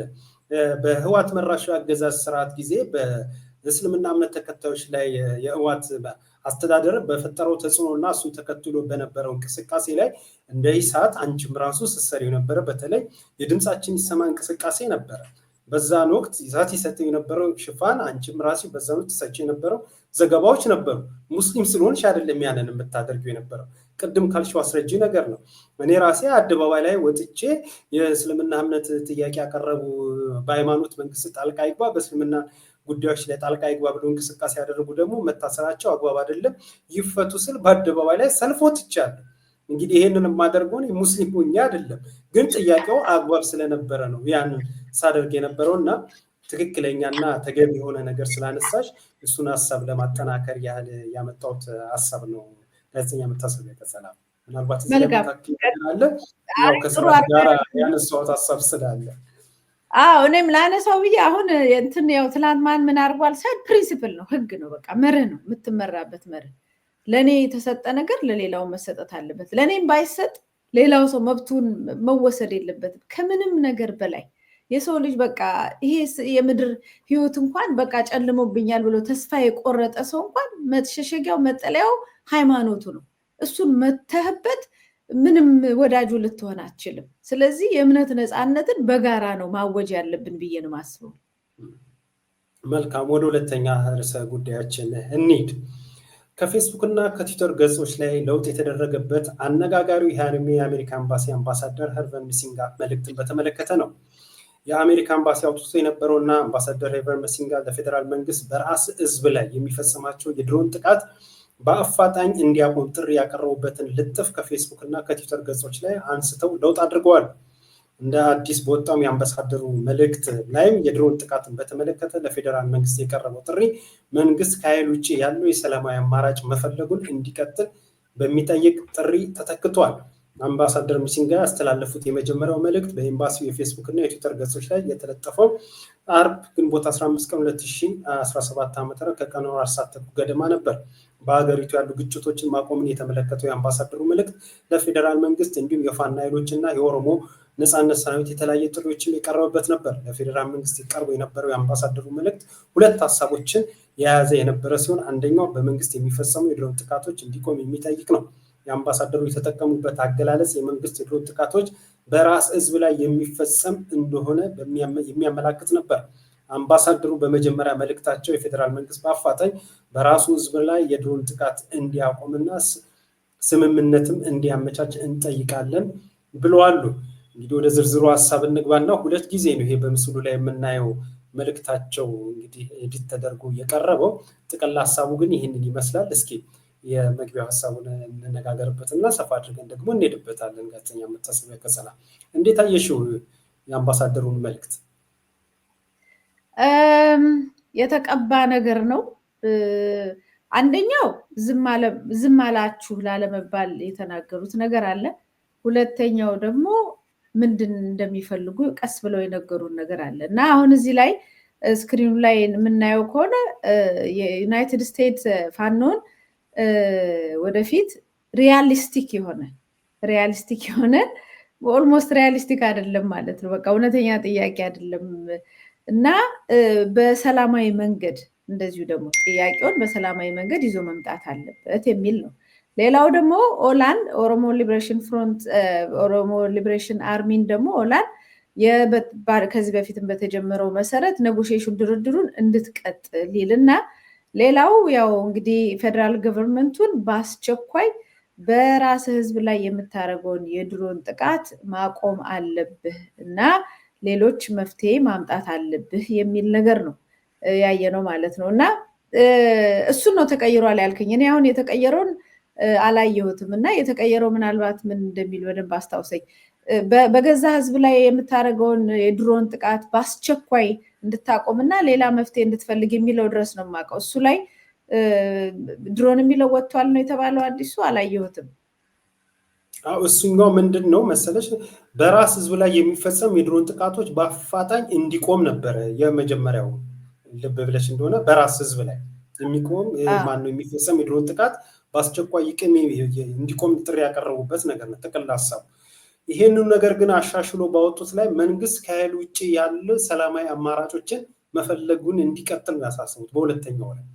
Speaker 1: በህዋት መራሹ አገዛዝ ስርዓት ጊዜ በእስልምና እምነት ተከታዮች ላይ የህዋት አስተዳደር በፈጠረው ተጽዕኖና እሱን ተከትሎ በነበረው እንቅስቃሴ ላይ እንደ ኢሳት አንቺም ራሱ ስትሰሪው ነበረ። በተለይ የድምጻችን ይሰማ እንቅስቃሴ ነበረ። በዛን ወቅት ኢሳት ይሰጠው የነበረው ሽፋን አንቺም ራሱ በዛን ወቅት ሰጪ የነበረው ዘገባዎች ነበሩ። ሙስሊም ስለሆንሽ አይደለም ያንን የምታደርጊው የነበረው። ቅድም ካልሽው አስረጂ ነገር ነው። እኔ ራሴ አደባባይ ላይ ወጥቼ የእስልምና እምነት ጥያቄ ያቀረቡ በሃይማኖት መንግስት ጣልቃ ይግባ በእስልምና ጉዳዮች ላይ ጣልቃ ይግባ ብሎ እንቅስቃሴ ያደረጉ ደግሞ መታሰራቸው አግባብ አይደለም ይፈቱ ስል በአደባባይ ላይ ሰልፍ ወጥቻለሁ። እንግዲህ ይሄንን የማደርገው ሙስሊም ሆኜ አይደለም፣ ግን ጥያቄው አግባብ ስለነበረ ነው ያንን ሳደርግ የነበረውና ትክክለኛና ተገቢ የሆነ ነገር ስላነሳሽ እሱን ሀሳብ ለማጠናከር ያህል ያመጣሁት ሀሳብ ነው። ጋዜጠኛ መታሰቢያ ቀጸላ ምናልባት አለ ያው ከስራ ጋር ያነሳሁት ሀሳብ ስላለ
Speaker 2: እኔም ላነሳው ብዬ አሁን እንትን ያው ትላንት ምን አድርጓል ሳይድ ፕሪንሲፕል ነው፣ ህግ ነው፣ በቃ መርህ ነው የምትመራበት መርህ። ለእኔ የተሰጠ ነገር ለሌላው መሰጠት አለበት። ለእኔም ባይሰጥ ሌላው ሰው መብቱን መወሰድ የለበትም። ከምንም ነገር በላይ የሰው ልጅ በቃ ይሄ የምድር ህይወት እንኳን በቃ ጨልሞብኛል ብሎ ተስፋ የቆረጠ ሰው እንኳን መሸሸጊያው መጠለያው ሃይማኖቱ ነው። እሱን መተህበት ምንም ወዳጁ ልትሆን አትችልም። ስለዚህ የእምነት ነፃነትን በጋራ ነው ማወጅ ያለብን ብዬ ነው የማስበው።
Speaker 1: መልካም፣ ወደ ሁለተኛ ርዕሰ ጉዳያችን እንሂድ። ከፌስቡክ እና ከትዊተር ገጾች ላይ ለውጥ የተደረገበት አነጋጋሪው የአሜሪካ ኤምባሲ አምባሳደር ሄርቨን ሚሲንጋ መልእክትን በተመለከተ ነው። የአሜሪካ ኤምባሲ አውጥቶ የነበረውና አምባሳደር ሄርቨን ሚሲንጋ ለፌዴራል መንግስት በራስ ህዝብ ላይ የሚፈጽማቸው የድሮን ጥቃት በአፋጣኝ እንዲያቆም ጥሪ ያቀረቡበትን ልጥፍ ከፌስቡክ እና ከትዊተር ገጾች ላይ አንስተው ለውጥ አድርገዋል። እንደ አዲስ በወጣው የአምባሳደሩ መልእክት ላይም የድሮን ጥቃትን በተመለከተ ለፌዴራል መንግስት የቀረበው ጥሪ መንግስት ከኃይል ውጭ ያለው የሰላማዊ አማራጭ መፈለጉን እንዲቀጥል በሚጠይቅ ጥሪ ተተክቷል። አምባሳደር ሚሲንጋ ያስተላለፉት የመጀመሪያው መልእክት በኤምባሲው የፌስቡክ እና የትዊተር ገጾች ላይ የተለጠፈው አርብ ግንቦት 15 ቀን 2017 ዓ.ም ከቀኑ 4 ሰዓት ተኩል ገደማ ነበር። በሀገሪቱ ያሉ ግጭቶችን ማቆምን የተመለከተው የአምባሳደሩ መልእክት ለፌዴራል መንግስት እንዲሁም የፋኖ ኃይሎችና የኦሮሞ ነፃነት ሰራዊት የተለያየ ጥሪዎችን የቀረበበት ነበር። ለፌዴራል መንግስት ይቀርቡ የነበረው የአምባሳደሩ መልእክት ሁለት ሀሳቦችን የያዘ የነበረ ሲሆን አንደኛው በመንግስት የሚፈጸሙ የድሮን ጥቃቶች እንዲቆም የሚጠይቅ ነው። የአምባሳደሩ የተጠቀሙበት አገላለጽ የመንግስት የድሮን ጥቃቶች በራስ ህዝብ ላይ የሚፈጸም እንደሆነ የሚያመላክት ነበር። አምባሳደሩ በመጀመሪያ መልእክታቸው የፌዴራል መንግስት በአፋጣኝ በራሱ ህዝብ ላይ የድሮን ጥቃት እንዲያቆምና ስምምነትም እንዲያመቻች እንጠይቃለን ብለዋል። እንግዲህ ወደ ዝርዝሩ ሀሳብ እንግባና 2 ጊዜ ነው ይሄ በምስሉ ላይ የምናየው መልእክታቸው እንግዲህ ኤዲት ተደርጎ የቀረበው። ጥቅል ሀሳቡ ግን ይህንን ይመስላል። እስኪ የመግቢያው ሀሳቡን እንነጋገርበትና ሰፋ አድርገን ደግሞ እንሄድበታለን። ጋዜጠኛ መታሰቢያ ቀጸላ እንዴት አየሽው የአምባሳደሩን መልእክት?
Speaker 2: የተቀባ ነገር ነው። አንደኛው ዝም አላችሁ ላለመባል የተናገሩት ነገር አለ። ሁለተኛው ደግሞ ምንድን እንደሚፈልጉ ቀስ ብለው የነገሩን ነገር አለ እና አሁን እዚህ ላይ ስክሪኑ ላይ የምናየው ከሆነ የዩናይትድ ስቴትስ ፋኖን ወደፊት ሪያሊስቲክ የሆነ ኦልሞስት ሪያሊስቲክ አይደለም ማለት ነው። በቃ እውነተኛ ጥያቄ አይደለም እና በሰላማዊ መንገድ እንደዚሁ ደግሞ ጥያቄውን በሰላማዊ መንገድ ይዞ መምጣት አለበት የሚል ነው። ሌላው ደግሞ ኦላን ኦሮሞ ሊበሬሽን ፍሮንት ኦሮሞ ሊበሬሽን አርሚን ደግሞ ኦላን ከዚህ በፊትም በተጀመረው መሰረት ኔጎሽዬሽን ድርድሩን እንድትቀጥል ይልና ሌላው ያው እንግዲህ ፌደራል ገቨርንመንቱን በአስቸኳይ በራስ ህዝብ ላይ የምታደርገውን የድሮን ጥቃት ማቆም አለብህ እና ሌሎች መፍትሄ ማምጣት አለብህ የሚል ነገር ነው ያየነው ማለት ነው። እና እሱን ነው ተቀይሯል ያልከኝ። እኔ አሁን የተቀየረውን አላየሁትም እና የተቀየረው ምናልባት ምን እንደሚል በደንብ አስታውሰኝ። በገዛ ህዝብ ላይ የምታደርገውን የድሮን ጥቃት በአስቸኳይ እንድታቆምና ሌላ መፍትሄ እንድትፈልግ የሚለው ድረስ ነው የማውቀው። እሱ ላይ ድሮን የሚለው ወጥቷል ነው የተባለው። አዲሱ አላየሁትም።
Speaker 1: እሱኛው ምንድን ነው መሰለሽ በራስ ህዝብ ላይ የሚፈጸም የድሮን ጥቃቶች በአፋጣኝ እንዲቆም ነበረ የመጀመሪያው። ልብ ብለሽ እንደሆነ በራስ ህዝብ ላይ የሚቆም ማነው የሚፈጸም የድሮን ጥቃት በአስቸኳይ እንዲቆም ጥሪ ያቀረቡበት ነገር ነው ጥቅል ሀሳቡ። ይሄንን ነገር ግን አሻሽሎ ባወጡት ላይ መንግስት ከኃይል ውጭ ያለ ሰላማዊ አማራጮችን መፈለጉን እንዲቀጥል ያሳስቡት። በሁለተኛው ላይ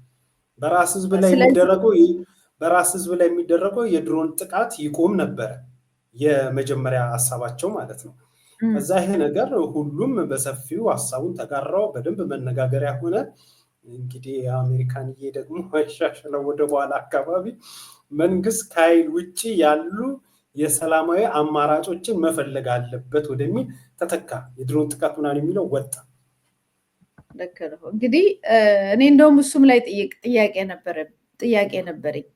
Speaker 1: በራስ ህዝብ ላይ የሚደረገው የድሮን ጥቃት ይቆም ነበረ የመጀመሪያ ሀሳባቸው ማለት ነው። ከዛ ይሄ ነገር ሁሉም በሰፊው ሀሳቡን ተጋራው፣ በደንብ መነጋገሪያ ሆነ። እንግዲህ አሜሪካንዬ ደግሞ አሻሽለው ወደ በኋላ አካባቢ መንግስት ከኃይል ውጭ ያሉ የሰላማዊ አማራጮችን መፈለግ አለበት ወደሚል ተተካ። የድሮን ጥቃት ምናምን የሚለው ወጣ።
Speaker 2: ልክ ነው። እንግዲህ እኔ እንደውም እሱም ላይ ጥያቄ ነበረኝ።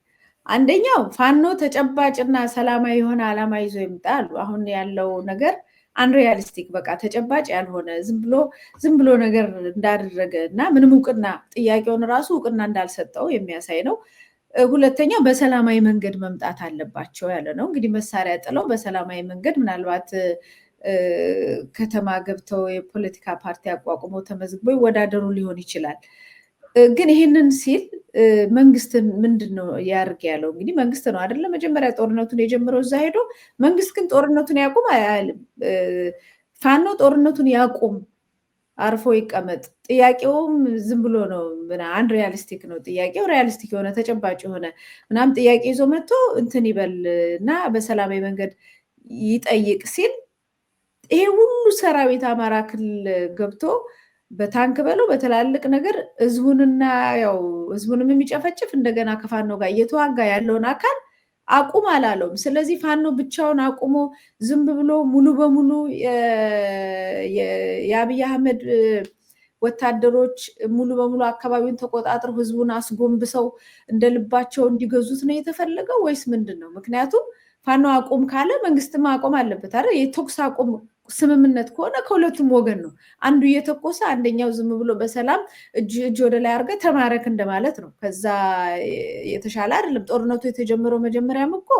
Speaker 2: አንደኛው ፋኖ ተጨባጭና ሰላማዊ የሆነ ዓላማ ይዞ ይምጣሉ። አሁን ያለው ነገር አንሪያሊስቲክ በቃ ተጨባጭ ያልሆነ ዝም ብሎ ነገር እንዳደረገ እና ምንም እውቅና ጥያቄውን ራሱ እውቅና እንዳልሰጠው የሚያሳይ ነው። ሁለተኛው በሰላማዊ መንገድ መምጣት አለባቸው ያለ ነው። እንግዲህ መሳሪያ ጥለው በሰላማዊ መንገድ ምናልባት ከተማ ገብተው የፖለቲካ ፓርቲ አቋቁመው ተመዝግበው ይወዳደሩ ሊሆን ይችላል። ግን ይህንን ሲል መንግስትን ምንድን ነው ያርግ ያለው? እንግዲህ መንግስት ነው አይደለ መጀመሪያ ጦርነቱን የጀመረው እዛ ሄዶ። መንግስት ግን ጦርነቱን ያቁም አያልም። ፋኖ ጦርነቱን ያቁም፣ አርፎ ይቀመጥ። ጥያቄውም ዝም ብሎ ነው አንድ ሪያሊስቲክ ነው ጥያቄው። ሪያሊስቲክ የሆነ ተጨባጭ የሆነ ምናምን ጥያቄ ይዞ መጥቶ እንትን ይበል እና በሰላማዊ መንገድ ይጠይቅ ሲል ይሄ ሁሉ ሰራዊት አማራ ክልል ገብቶ በታንክ በለው በትላልቅ ነገር ህዝቡንና ያው ህዝቡንም የሚጨፈጭፍ እንደገና ከፋኖ ጋር እየተዋጋ ያለውን አካል አቁም አላለውም። ስለዚህ ፋኖ ብቻውን አቁሞ ዝም ብሎ ሙሉ በሙሉ የአብይ አህመድ ወታደሮች ሙሉ በሙሉ አካባቢውን ተቆጣጥረው ህዝቡን አስጎንብሰው እንደልባቸው እንዲገዙት ነው የተፈለገው ወይስ ምንድን ነው? ምክንያቱም ፋኖ አቁም ካለ መንግስትም አቁም አለበት አይደል? የተኩስ አቁም ስምምነት ከሆነ ከሁለቱም ወገን ነው። አንዱ እየተኮሰ አንደኛው ዝም ብሎ በሰላም እጅ ወደ ላይ አድርገህ ተማረክ እንደማለት ነው። ከዛ የተሻለ አይደለም። ጦርነቱ የተጀመረው መጀመሪያም እኮ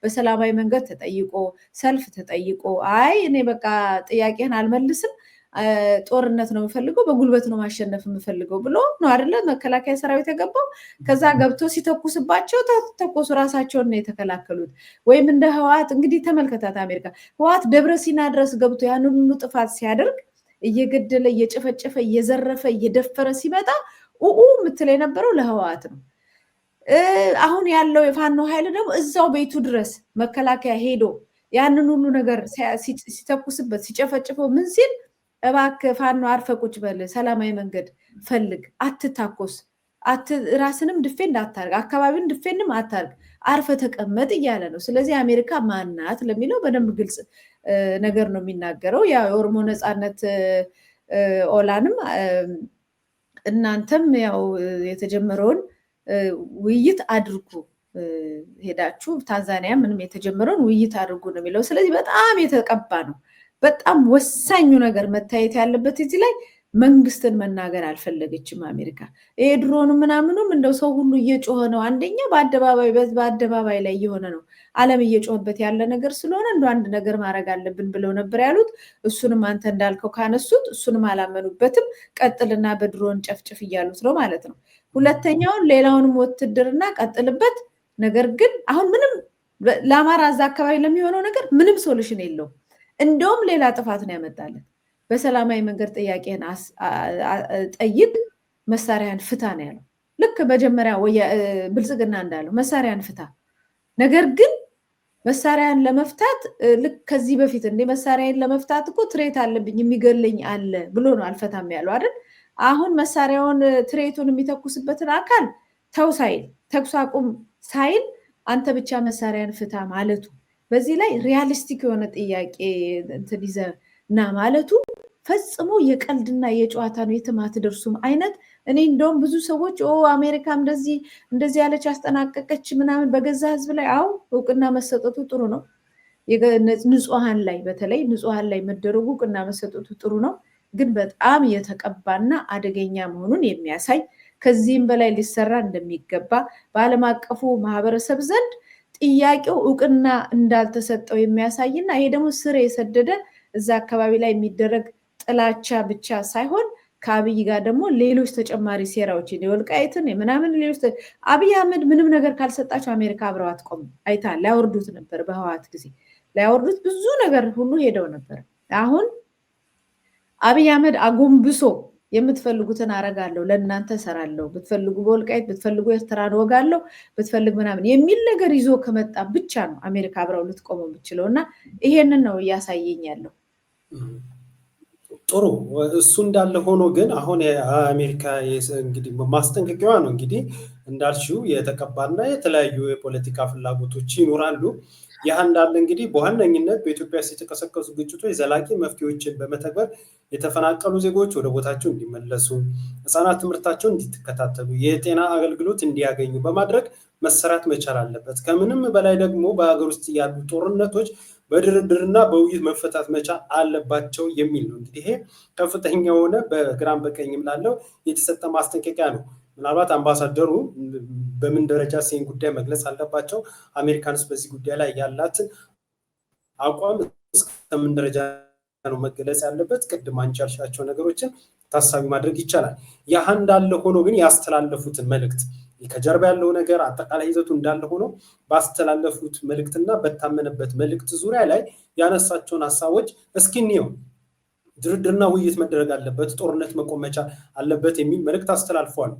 Speaker 2: በሰላማዊ መንገድ ተጠይቆ ሰልፍ ተጠይቆ አይ እኔ በቃ ጥያቄህን አልመልስም ጦርነት ነው የምፈልገው፣ በጉልበት ነው ማሸነፍ የምፈልገው ብሎ ነው አይደለ መከላከያ ሰራዊት የገባው። ከዛ ገብቶ ሲተኩስባቸው ተኮሱ፣ ራሳቸውን ነው የተከላከሉት። ወይም እንደ ህወሓት እንግዲህ ተመልከታት፣ አሜሪካ ህወሓት ደብረ ሲና ድረስ ገብቶ ያንን ሁሉ ጥፋት ሲያደርግ እየገደለ እየጨፈጨፈ እየዘረፈ እየደፈረ ሲመጣ ኡኡ የምትል የነበረው ለህወሓት ነው። አሁን ያለው የፋኖ ኃይል ደግሞ እዛው ቤቱ ድረስ መከላከያ ሄዶ ያንን ሁሉ ነገር ሲተኩስበት ሲጨፈጭፈው ምን ሲል እባክህ ፋኖ አርፈ ቁጭ በል፣ ሰላማዊ መንገድ ፈልግ፣ አትታኮስ፣ ራስንም ድፌንድ አታርግ፣ አካባቢን ድፌንድም አታርግ፣ አርፈ ተቀመጥ እያለ ነው። ስለዚህ አሜሪካ ማናት ለሚለው በደንብ ግልጽ ነገር ነው የሚናገረው። ያው የኦሮሞ ነፃነት ኦላንም እናንተም ያው የተጀመረውን ውይይት አድርጉ፣ ሄዳችሁ ታንዛኒያ ምንም የተጀመረውን ውይይት አድርጉ ነው የሚለው። ስለዚህ በጣም የተቀባ ነው። በጣም ወሳኙ ነገር መታየት ያለበት እዚህ ላይ መንግስትን መናገር አልፈለገችም አሜሪካ። ይሄ ድሮኑ ምናምኑም እንደው ሰው ሁሉ እየጮኸ ነው። አንደኛ በአደባባይ ላይ እየሆነ ነው፣ ዓለም እየጮኸበት ያለ ነገር ስለሆነ እንደ አንድ ነገር ማድረግ አለብን ብለው ነበር ያሉት። እሱንም አንተ እንዳልከው ካነሱት እሱንም አላመኑበትም። ቀጥልና በድሮን ጨፍጭፍ እያሉት ነው ማለት ነው። ሁለተኛውን ሌላውንም ውትድርና ቀጥልበት። ነገር ግን አሁን ምንም ለአማራ እዛ አካባቢ ለሚሆነው ነገር ምንም ሶሉሽን የለውም። እንደውም ሌላ ጥፋት ነው ያመጣለን። በሰላማዊ መንገድ ጥያቄን ጠይቅ፣ መሳሪያን ፍታ ነው ያለው። ልክ መጀመሪያ ብልጽግና እንዳለው መሳሪያን ፍታ። ነገር ግን መሳሪያን ለመፍታት ልክ ከዚህ በፊት እንደ መሳሪያን ለመፍታት እኮ ትሬት አለብኝ የሚገለኝ አለ ብሎ ነው አልፈታም ያለው አይደል? አሁን መሳሪያውን ትሬቱን የሚተኩስበትን አካል ተው ሳይል ተኩስ አቁም ሳይል አንተ ብቻ መሳሪያን ፍታ ማለቱ፣ በዚህ ላይ ሪያሊስቲክ የሆነ ጥያቄ እንትን ይዘህ እና ማለቱ ፈጽሞ የቀልድና የጨዋታ ነው። የትም አትደርሱም አይነት። እኔ እንደውም ብዙ ሰዎች አሜሪካ እንደዚህ ያለች አስጠናቀቀች ምናምን በገዛ ህዝብ ላይ አው እውቅና መሰጠቱ ጥሩ ነው። ንጹሃን ላይ በተለይ ንጹሃን ላይ መደረጉ እውቅና መሰጠቱ ጥሩ ነው። ግን በጣም የተቀባና አደገኛ መሆኑን የሚያሳይ ከዚህም በላይ ሊሰራ እንደሚገባ በዓለም አቀፉ ማህበረሰብ ዘንድ ጥያቄው እውቅና እንዳልተሰጠው የሚያሳይና ይሄ ደግሞ ስር የሰደደ እዛ አካባቢ ላይ የሚደረግ ጥላቻ ብቻ ሳይሆን ከአብይ ጋር ደግሞ ሌሎች ተጨማሪ ሴራዎች የወልቃይትን የምናምን ሌሎች አብይ አህመድ ምንም ነገር ካልሰጣቸው አሜሪካ አብረው አትቆም። አይታ ሊያወርዱት ነበር። በህወሓት ጊዜ ሊያወርዱት ብዙ ነገር ሁሉ ሄደው ነበር። አሁን አብይ አህመድ አጎንብሶ የምትፈልጉትን አረጋለሁ፣ ለእናንተ ሰራለሁ፣ ብትፈልጉ በወልቃይት ብትፈልጉ ኤርትራን ወጋለሁ፣ ብትፈልግ ምናምን የሚል ነገር ይዞ ከመጣ ብቻ ነው አሜሪካ አብረው ልትቆመው የምችለው እና ይሄንን ነው እያሳየኝ ያለው።
Speaker 1: ጥሩ እሱ እንዳለ ሆኖ ግን አሁን የአሜሪካ እንግዲህ ማስጠንቀቂያዋ ነው እንግዲህ እንዳልሽው የተቀባና የተለያዩ የፖለቲካ ፍላጎቶች ይኖራሉ። ያ እንዳለ እንግዲህ በዋነኝነት በኢትዮጵያ ውስጥ የተቀሰቀሱ ግጭቶች ዘላቂ መፍትሄዎችን በመተግበር የተፈናቀሉ ዜጎች ወደ ቦታቸው እንዲመለሱ፣ ህፃናት ትምህርታቸውን እንዲከታተሉ፣ የጤና አገልግሎት እንዲያገኙ በማድረግ መሰራት መቻል አለበት። ከምንም በላይ ደግሞ በሀገር ውስጥ ያሉ ጦርነቶች በድርድርና በውይይት መፈታት መቻል አለባቸው የሚል ነው። እንግዲህ ይሄ ከፍተኛ የሆነ በግራም በቀኝም ላለው የተሰጠ ማስጠንቀቂያ ነው። ምናልባት አምባሳደሩ በምን ደረጃ ይህን ጉዳይ መግለጽ አለባቸው? አሜሪካንስ በዚህ ጉዳይ ላይ ያላትን አቋም እስከምን ደረጃ ነው መገለጽ ያለበት? ቅድም አንቺ ያልሻቸው ነገሮችን ታሳቢ ማድረግ ይቻላል። ያ እንዳለ ሆኖ ግን ያስተላለፉትን መልእክት ከጀርባ ያለው ነገር አጠቃላይ ይዘቱ እንዳለ ሆኖ ባስተላለፉት መልእክትና በታመነበት መልእክት ዙሪያ ላይ ያነሳቸውን ሀሳቦች እስኪ እንየው። ድርድርና ውይይት መደረግ አለበት፣ ጦርነት መቆም መቻል አለበት የሚል መልእክት አስተላልፈዋል።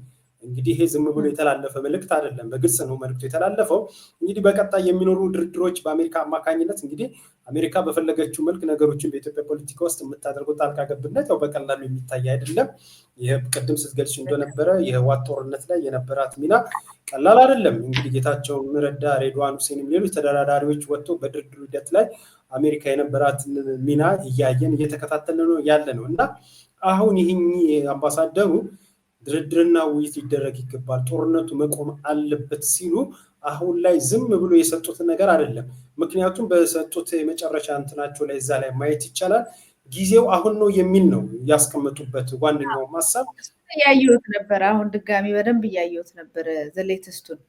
Speaker 1: እንግዲህ ይሄ ዝም ብሎ የተላለፈ መልእክት አይደለም፣ በግልጽ ነው መልእክቱ የተላለፈው። እንግዲህ በቀጣይ የሚኖሩ ድርድሮች በአሜሪካ አማካኝነት እንግዲህ አሜሪካ በፈለገችው መልክ ነገሮችን በኢትዮጵያ ፖለቲካ ውስጥ የምታደርገው ጣልቃ ገብነት ያው በቀላሉ የሚታይ አይደለም። ይሄ ቅድም ስትገልጽ እንደነበረ የህወሓት ጦርነት ላይ የነበራት ሚና ቀላል አይደለም። እንግዲህ ጌታቸው ረዳ፣ ሬድዋን ሁሴንም ሌሎች ተደራዳሪዎች ወጥተው በድርድሩ ሂደት ላይ አሜሪካ የነበራትን ሚና እያየን እየተከታተልን ነው ያለ ነው እና አሁን ይህኝ አምባሳደሩ ድርድርና ውይይት ሊደረግ ይገባል፣ ጦርነቱ መቆም አለበት ሲሉ አሁን ላይ ዝም ብሎ የሰጡት ነገር አይደለም። ምክንያቱም በሰጡት የመጨረሻ እንትናቸው ላይ እዛ ላይ ማየት ይቻላል ጊዜው አሁን ነው የሚል ነው ያስቀመጡበት ዋነኛው ሀሳብ።
Speaker 2: እያየሁት ነበር፣ አሁን ድጋሚ በደንብ እያየሁት ነበር ዘሌትስቱን።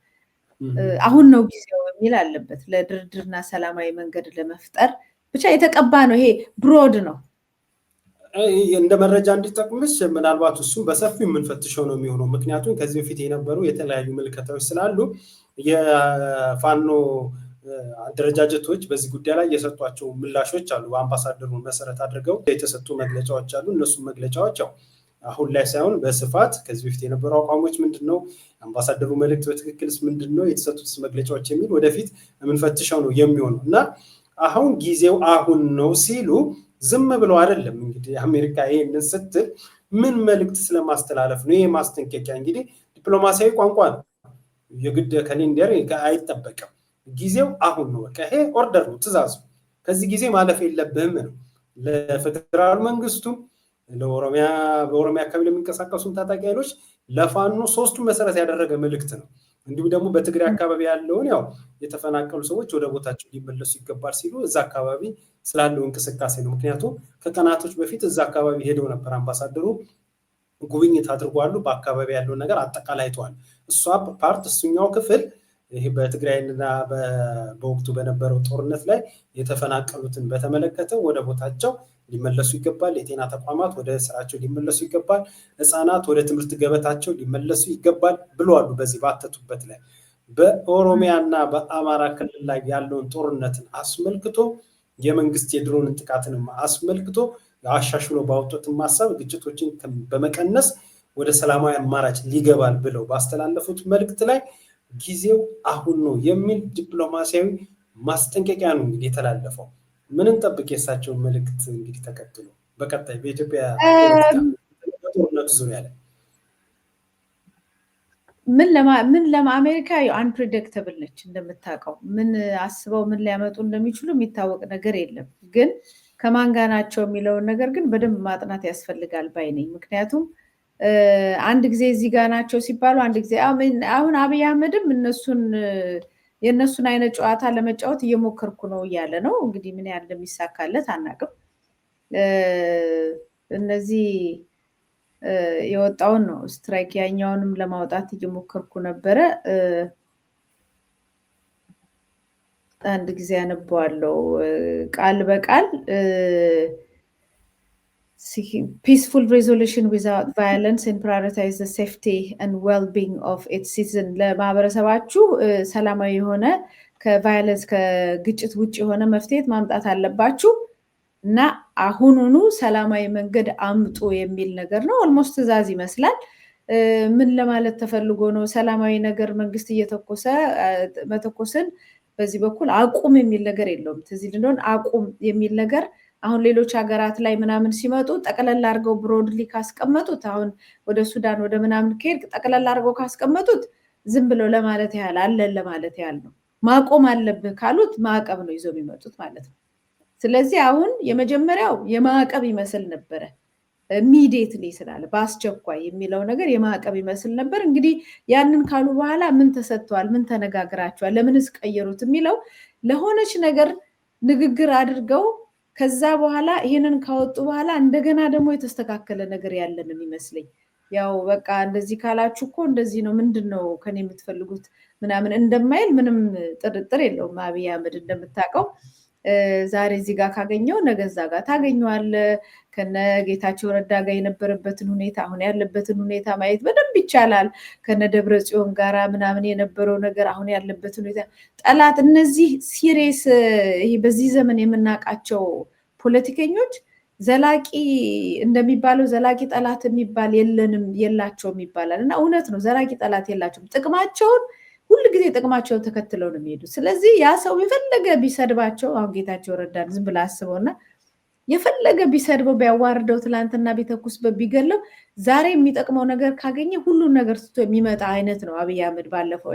Speaker 2: አሁን ነው ጊዜው የሚል አለበት ለድርድርና ሰላማዊ መንገድ ለመፍጠር ብቻ የተቀባ ነው። ይሄ ብሮድ ነው።
Speaker 1: እንደ መረጃ እንዲጠቅምሽ ምናልባት እሱም በሰፊው የምንፈትሸው ነው የሚሆነው። ምክንያቱም ከዚህ በፊት የነበሩ የተለያዩ ምልከታዎች ስላሉ የፋኖ አደረጃጀቶች በዚህ ጉዳይ ላይ የሰጧቸው ምላሾች አሉ። አምባሳደሩን መሰረት አድርገው የተሰጡ መግለጫዎች አሉ። እነሱም መግለጫዎች ያው አሁን ላይ ሳይሆን በስፋት ከዚህ በፊት የነበሩ አቋሞች ምንድነው፣ አምባሳደሩ መልእክት በትክክልስ ምንድነው፣ የተሰጡት መግለጫዎች የሚል ወደፊት የምንፈትሸው ነው የሚሆነው እና አሁን ጊዜው አሁን ነው ሲሉ ዝም ብለው አይደለም እንግዲህ አሜሪካ ይሄንን ስትል ምን መልእክት ስለማስተላለፍ ነው? ይሄ ማስጠንቀቂያ እንግዲህ ዲፕሎማሲያዊ ቋንቋ ነው። የግድ ካሌንደር አይጠበቅም። ጊዜው አሁን ነው። በቃ ይሄ ኦርደር ነው፣ ትእዛዝ ነው። ከዚህ ጊዜ ማለፍ የለብህም ነው። ለፌደራል መንግስቱም በኦሮሚያ አካባቢ ለሚንቀሳቀሱ ታጣቂ ኃይሎች ለፋኖ ሶስቱም መሰረት ያደረገ መልእክት ነው። እንዲሁም ደግሞ በትግራይ አካባቢ ያለውን ያው የተፈናቀሉ ሰዎች ወደ ቦታቸው ሊመለሱ ይገባል ሲሉ እዛ አካባቢ ስላለው እንቅስቃሴ ነው። ምክንያቱም ከቀናቶች በፊት እዛ አካባቢ ሄደው ነበር አምባሳደሩ ጉብኝት አድርጓሉ። በአካባቢ ያለውን ነገር አጠቃላይተዋል። እሷ ፓርት እሱኛው ክፍል ይሄ በትግራይና በወቅቱ በነበረው ጦርነት ላይ የተፈናቀሉትን በተመለከተ ወደ ቦታቸው ሊመለሱ ይገባል፣ የጤና ተቋማት ወደ ስራቸው ሊመለሱ ይገባል፣ ህፃናት ወደ ትምህርት ገበታቸው ሊመለሱ ይገባል ብለዋል። በዚህ ባተቱበት ላይ በኦሮሚያና በአማራ ክልል ላይ ያለውን ጦርነትን አስመልክቶ የመንግስት የድሮንን ጥቃትንም አስመልክቶ አሻሽሎ ባወጡትን ማሳብ ግጭቶችን በመቀነስ ወደ ሰላማዊ አማራጭ ሊገባል ብለው ባስተላለፉት መልእክት ላይ ጊዜው አሁን ነው የሚል ዲፕሎማሲያዊ ማስጠንቀቂያ ነው እንግዲህ የተላለፈው። ምን እንጠብቅ? የእሳቸውን መልእክት እንግዲህ ተከትሎ በቀጣይ በኢትዮጵያ ጦርነቱ ዙሪያ ላይ
Speaker 2: ምን አሜሪካ አንፕሬዲክተብል ነች እንደምታውቀው። ምን አስበው ምን ሊያመጡ እንደሚችሉ የሚታወቅ ነገር የለም። ግን ከማን ጋር ናቸው የሚለውን ነገር ግን በደንብ ማጥናት ያስፈልጋል ባይ ነኝ። ምክንያቱም አንድ ጊዜ እዚህ ጋር ናቸው ሲባሉ አንድ ጊዜ አሁን አብይ አህመድም የእነሱን አይነት ጨዋታ ለመጫወት እየሞከርኩ ነው እያለ ነው። እንግዲህ ምን ያህል እንደሚሳካለት አናውቅም። እነዚህ የወጣውን ነው ስትራይክ ያኛውንም ለማውጣት እየሞከርኩ ነበረ። አንድ ጊዜ አነበዋለሁ ቃል በቃል peaceful resolution without violence and prioritize the safety and well-being of its citizens ለማህበረሰባችሁ ሰላማዊ የሆነ ከቫዮለንስ ከግጭት ውጭ የሆነ መፍትሄ ማምጣት አለባችሁ እና አሁኑኑ ሰላማዊ መንገድ አምጡ የሚል ነገር ነው። ኦልሞስት ትዕዛዝ ይመስላል። ምን ለማለት ተፈልጎ ነው? ሰላማዊ ነገር መንግስት እየተኮሰ መተኮስን በዚህ በኩል አቁም የሚል ነገር የለውም። ትዝ ይልልን አቁም የሚል ነገር አሁን ሌሎች ሀገራት ላይ ምናምን ሲመጡ ጠቅለል አድርገው ብሮድሊ ካስቀመጡት፣ አሁን ወደ ሱዳን ወደ ምናምን ከሄድ ጠቅለል አድርገው ካስቀመጡት ዝም ብለው ለማለት ያህል አለን ለማለት ያህል ነው። ማቆም አለብህ ካሉት ማዕቀብ ነው ይዘው የሚመጡት ማለት ነው። ስለዚህ አሁን የመጀመሪያው የማዕቀብ ይመስል ነበረ። ኢሚዲየትሊ ስላለ በአስቸኳይ የሚለው ነገር የማዕቀብ ይመስል ነበር። እንግዲህ ያንን ካሉ በኋላ ምን ተሰጥቷል፣ ምን ተነጋግራቸዋል፣ ለምንስ ቀየሩት የሚለው ለሆነች ነገር ንግግር አድርገው ከዛ በኋላ ይሄንን ካወጡ በኋላ እንደገና ደግሞ የተስተካከለ ነገር ያለንን ይመስለኝ። ያው በቃ እንደዚህ ካላችሁ እኮ እንደዚህ ነው፣ ምንድነው ከኔ የምትፈልጉት ምናምን እንደማይል ምንም ጥርጥር የለውም። አብይ አህመድ እንደምታውቀው ዛሬ እዚህ ጋር ካገኘው ነገ እዛ ጋር ታገኘዋለህ። ከነ ጌታቸው ረዳ ጋር የነበረበትን ሁኔታ አሁን ያለበትን ሁኔታ ማየት በደንብ ይቻላል። ከነ ደብረ ጽዮን ጋራ ምናምን የነበረው ነገር አሁን ያለበትን ሁኔታ ጠላት እነዚህ ሲሪየስ ይሄ በዚህ ዘመን የምናውቃቸው ፖለቲከኞች ዘላቂ እንደሚባለው ዘላቂ ጠላት የሚባል የላቸውም ይባላል እና እውነት ነው። ዘላቂ ጠላት የላቸውም። ጥቅማቸውን ሁልጊዜ ጥቅማቸውን ተከትለው ነው የሚሄዱት። ስለዚህ ያ ሰው የፈለገ ቢሰድባቸው አሁን ጌታቸው ረዳን ዝም ብላ አስበውና የፈለገ ቢሰድበው ቢያዋርደው ትላንትና ቢተኩስበት ቢገለው ዛሬ የሚጠቅመው ነገር ካገኘ ሁሉን ነገር ትቶ የሚመጣ አይነት ነው አብይ አህመድ ባለፈው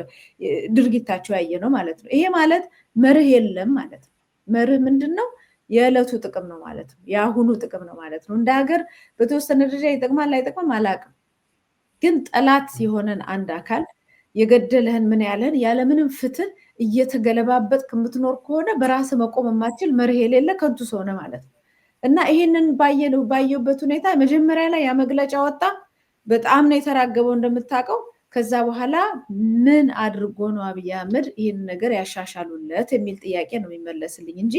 Speaker 2: ድርጊታቸው ያየ ነው ማለት ነው። ይሄ ማለት መርህ የለም ማለት ነው። መርህ ምንድን ነው? የዕለቱ ጥቅም ነው ማለት ነው። የአሁኑ ጥቅም ነው ማለት ነው። እንደ ሀገር በተወሰነ ደረጃ ይጠቅማል አይጠቅምም አላውቅም። ግን ጠላት የሆነን አንድ አካል የገደለህን ምን ያለህን ያለምንም ፍትህ እየተገለባበጥ ከምትኖር ከሆነ በራስ መቆም የማትችል መርህ የሌለ ከንቱ ሰው ነህ ማለት ነው። እና ይሄንን ባየሁበት ሁኔታ መጀመሪያ ላይ ያ መግለጫ ወጣ፣ በጣም ነው የተራገበው እንደምታውቀው። ከዛ በኋላ ምን አድርጎ ነው አብይ አህመድ ይህን ነገር ያሻሻሉለት የሚል ጥያቄ ነው የሚመለስልኝ እንጂ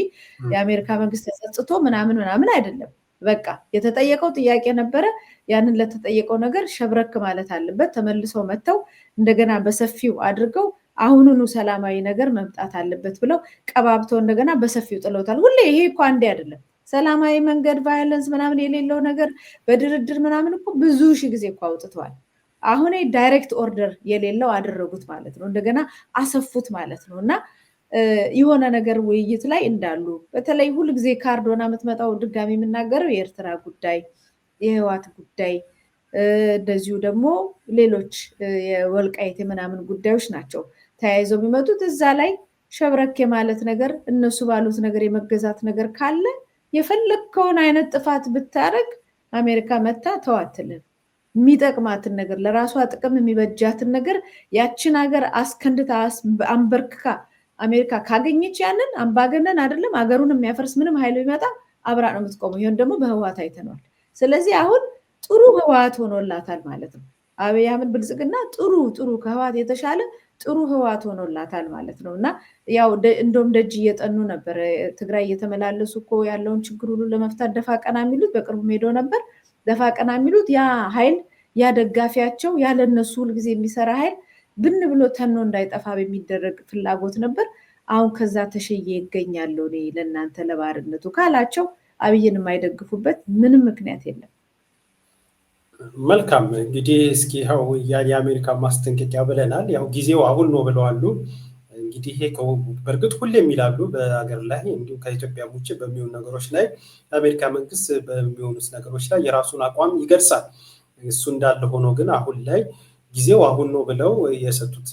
Speaker 2: የአሜሪካ መንግስት ተጸጽቶ ምናምን አይደለም። በቃ የተጠየቀው ጥያቄ ነበረ። ያንን ለተጠየቀው ነገር ሸብረክ ማለት አለበት። ተመልሰው መጥተው እንደገና በሰፊው አድርገው አሁኑኑ ሰላማዊ ነገር መምጣት አለበት ብለው ቀባብተው እንደገና በሰፊው ጥለውታል። ሁሌ ይሄ እኮ አንዴ አይደለም። ሰላማዊ መንገድ ቫዮለንስ ምናምን የሌለው ነገር በድርድር ምናምን እኮ ብዙ ሺህ ጊዜ እኮ አውጥተዋል። አሁን ዳይሬክት ኦርደር የሌለው አደረጉት ማለት ነው። እንደገና አሰፉት ማለት ነው። እና የሆነ ነገር ውይይት ላይ እንዳሉ በተለይ ሁልጊዜ ካርድ ሆና የምትመጣው ድጋሚ የምናገረው የኤርትራ ጉዳይ፣ የህወሓት ጉዳይ እንደዚሁ ደግሞ ሌሎች የወልቃይት ምናምን ጉዳዮች ናቸው ተያይዘው የሚመጡት። እዛ ላይ ሸብረክ የማለት ነገር እነሱ ባሉት ነገር የመገዛት ነገር ካለ የፈለግከውን አይነት ጥፋት ብታረግ አሜሪካ መታ ተዋትልን። የሚጠቅማትን ነገር ለራሷ ጥቅም የሚበጃትን ነገር ያችን ሀገር አስከንድታ አንበርክካ አሜሪካ ካገኘች ያንን አምባገነን አይደለም ሀገሩን የሚያፈርስ ምንም ኃይል ቢመጣ አብራ ነው የምትቆመው። ይሄን ደግሞ በህወሓት አይተነዋል። ስለዚህ አሁን ጥሩ ህወሓት ሆኖላታል ማለት ነው። አብይ አህመድ ብልጽግና ጥሩ ከህወሓት የተሻለ ጥሩ ህወሓት ሆኖላታል ማለት ነው። እና ያው እንደውም ደጅ እየጠኑ ነበር። ትግራይ እየተመላለሱ እኮ ያለውን ችግር ሁሉ ለመፍታት ደፋ ቀና የሚሉት በቅርቡ ሄዶ ነበር። ደፋ ቀና የሚሉት ያ ኃይል ያ ደጋፊያቸው ያለነሱ ሁልጊዜ የሚሰራ ኃይል ብን ብሎ ተኖ እንዳይጠፋ በሚደረግ ፍላጎት ነበር። አሁን ከዛ ተሸዬ ይገኛለሁ እኔ ለእናንተ ለባርነቱ ካላቸው አብይን የማይደግፉበት ምንም ምክንያት የለም።
Speaker 1: መልካም እንግዲህ እስኪ ያው የአሜሪካ ማስጠንቀቂያ ብለናል። ያው ጊዜው አሁን ነው ብለዋሉ። እንግዲህ ይሄ በእርግጥ ሁሌም ይላሉ በሀገር ላይ እንዲሁም ከኢትዮጵያ ውጭ በሚሆኑ ነገሮች ላይ የአሜሪካ መንግስት በሚሆኑት ነገሮች ላይ የራሱን አቋም ይገልጻል። እሱ እንዳለ ሆኖ ግን አሁን ላይ ጊዜው አሁን ነው ብለው የሰጡት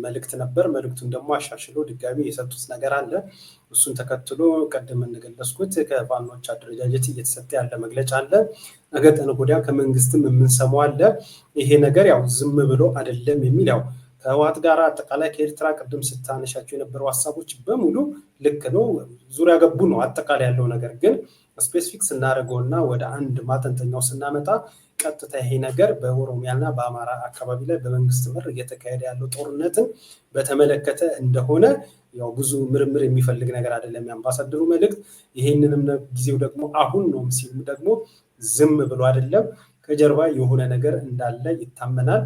Speaker 1: መልእክት ነበር። መልእክቱን ደግሞ አሻሽሎ ድጋሚ የሰጡት ነገር አለ። እሱን ተከትሎ ቀደም እንደገለጽኩት ከፋኖች አደረጃጀት እየተሰጠ ያለ መግለጫ አለ። ነገ ከነገ ወዲያ ከመንግስትም የምንሰማው አለ። ይሄ ነገር ያው ዝም ብሎ አይደለም የሚል ያው ከህወሓት ጋር አጠቃላይ ከኤርትራ ቅድም ስታነሻቸው የነበሩ ሀሳቦች በሙሉ ልክ ነው፣ ዙሪያ ገቡ ነው አጠቃላይ ያለው ነገር። ግን ስፔሲፊክ ስናደርገውና ወደ አንድ ማጠንጠኛው ስናመጣ ቀጥታ ይሄ ነገር በኦሮሚያና በአማራ አካባቢ ላይ በመንግስት መር እየተካሄደ ያለው ጦርነትን በተመለከተ እንደሆነ ያው ብዙ ምርምር የሚፈልግ ነገር አይደለም የአምባሳደሩ መልእክት። ይሄንንም ጊዜው ደግሞ አሁን ነው ሲሉ ደግሞ ዝም ብሎ አይደለም፣ ከጀርባ የሆነ ነገር እንዳለ ይታመናል።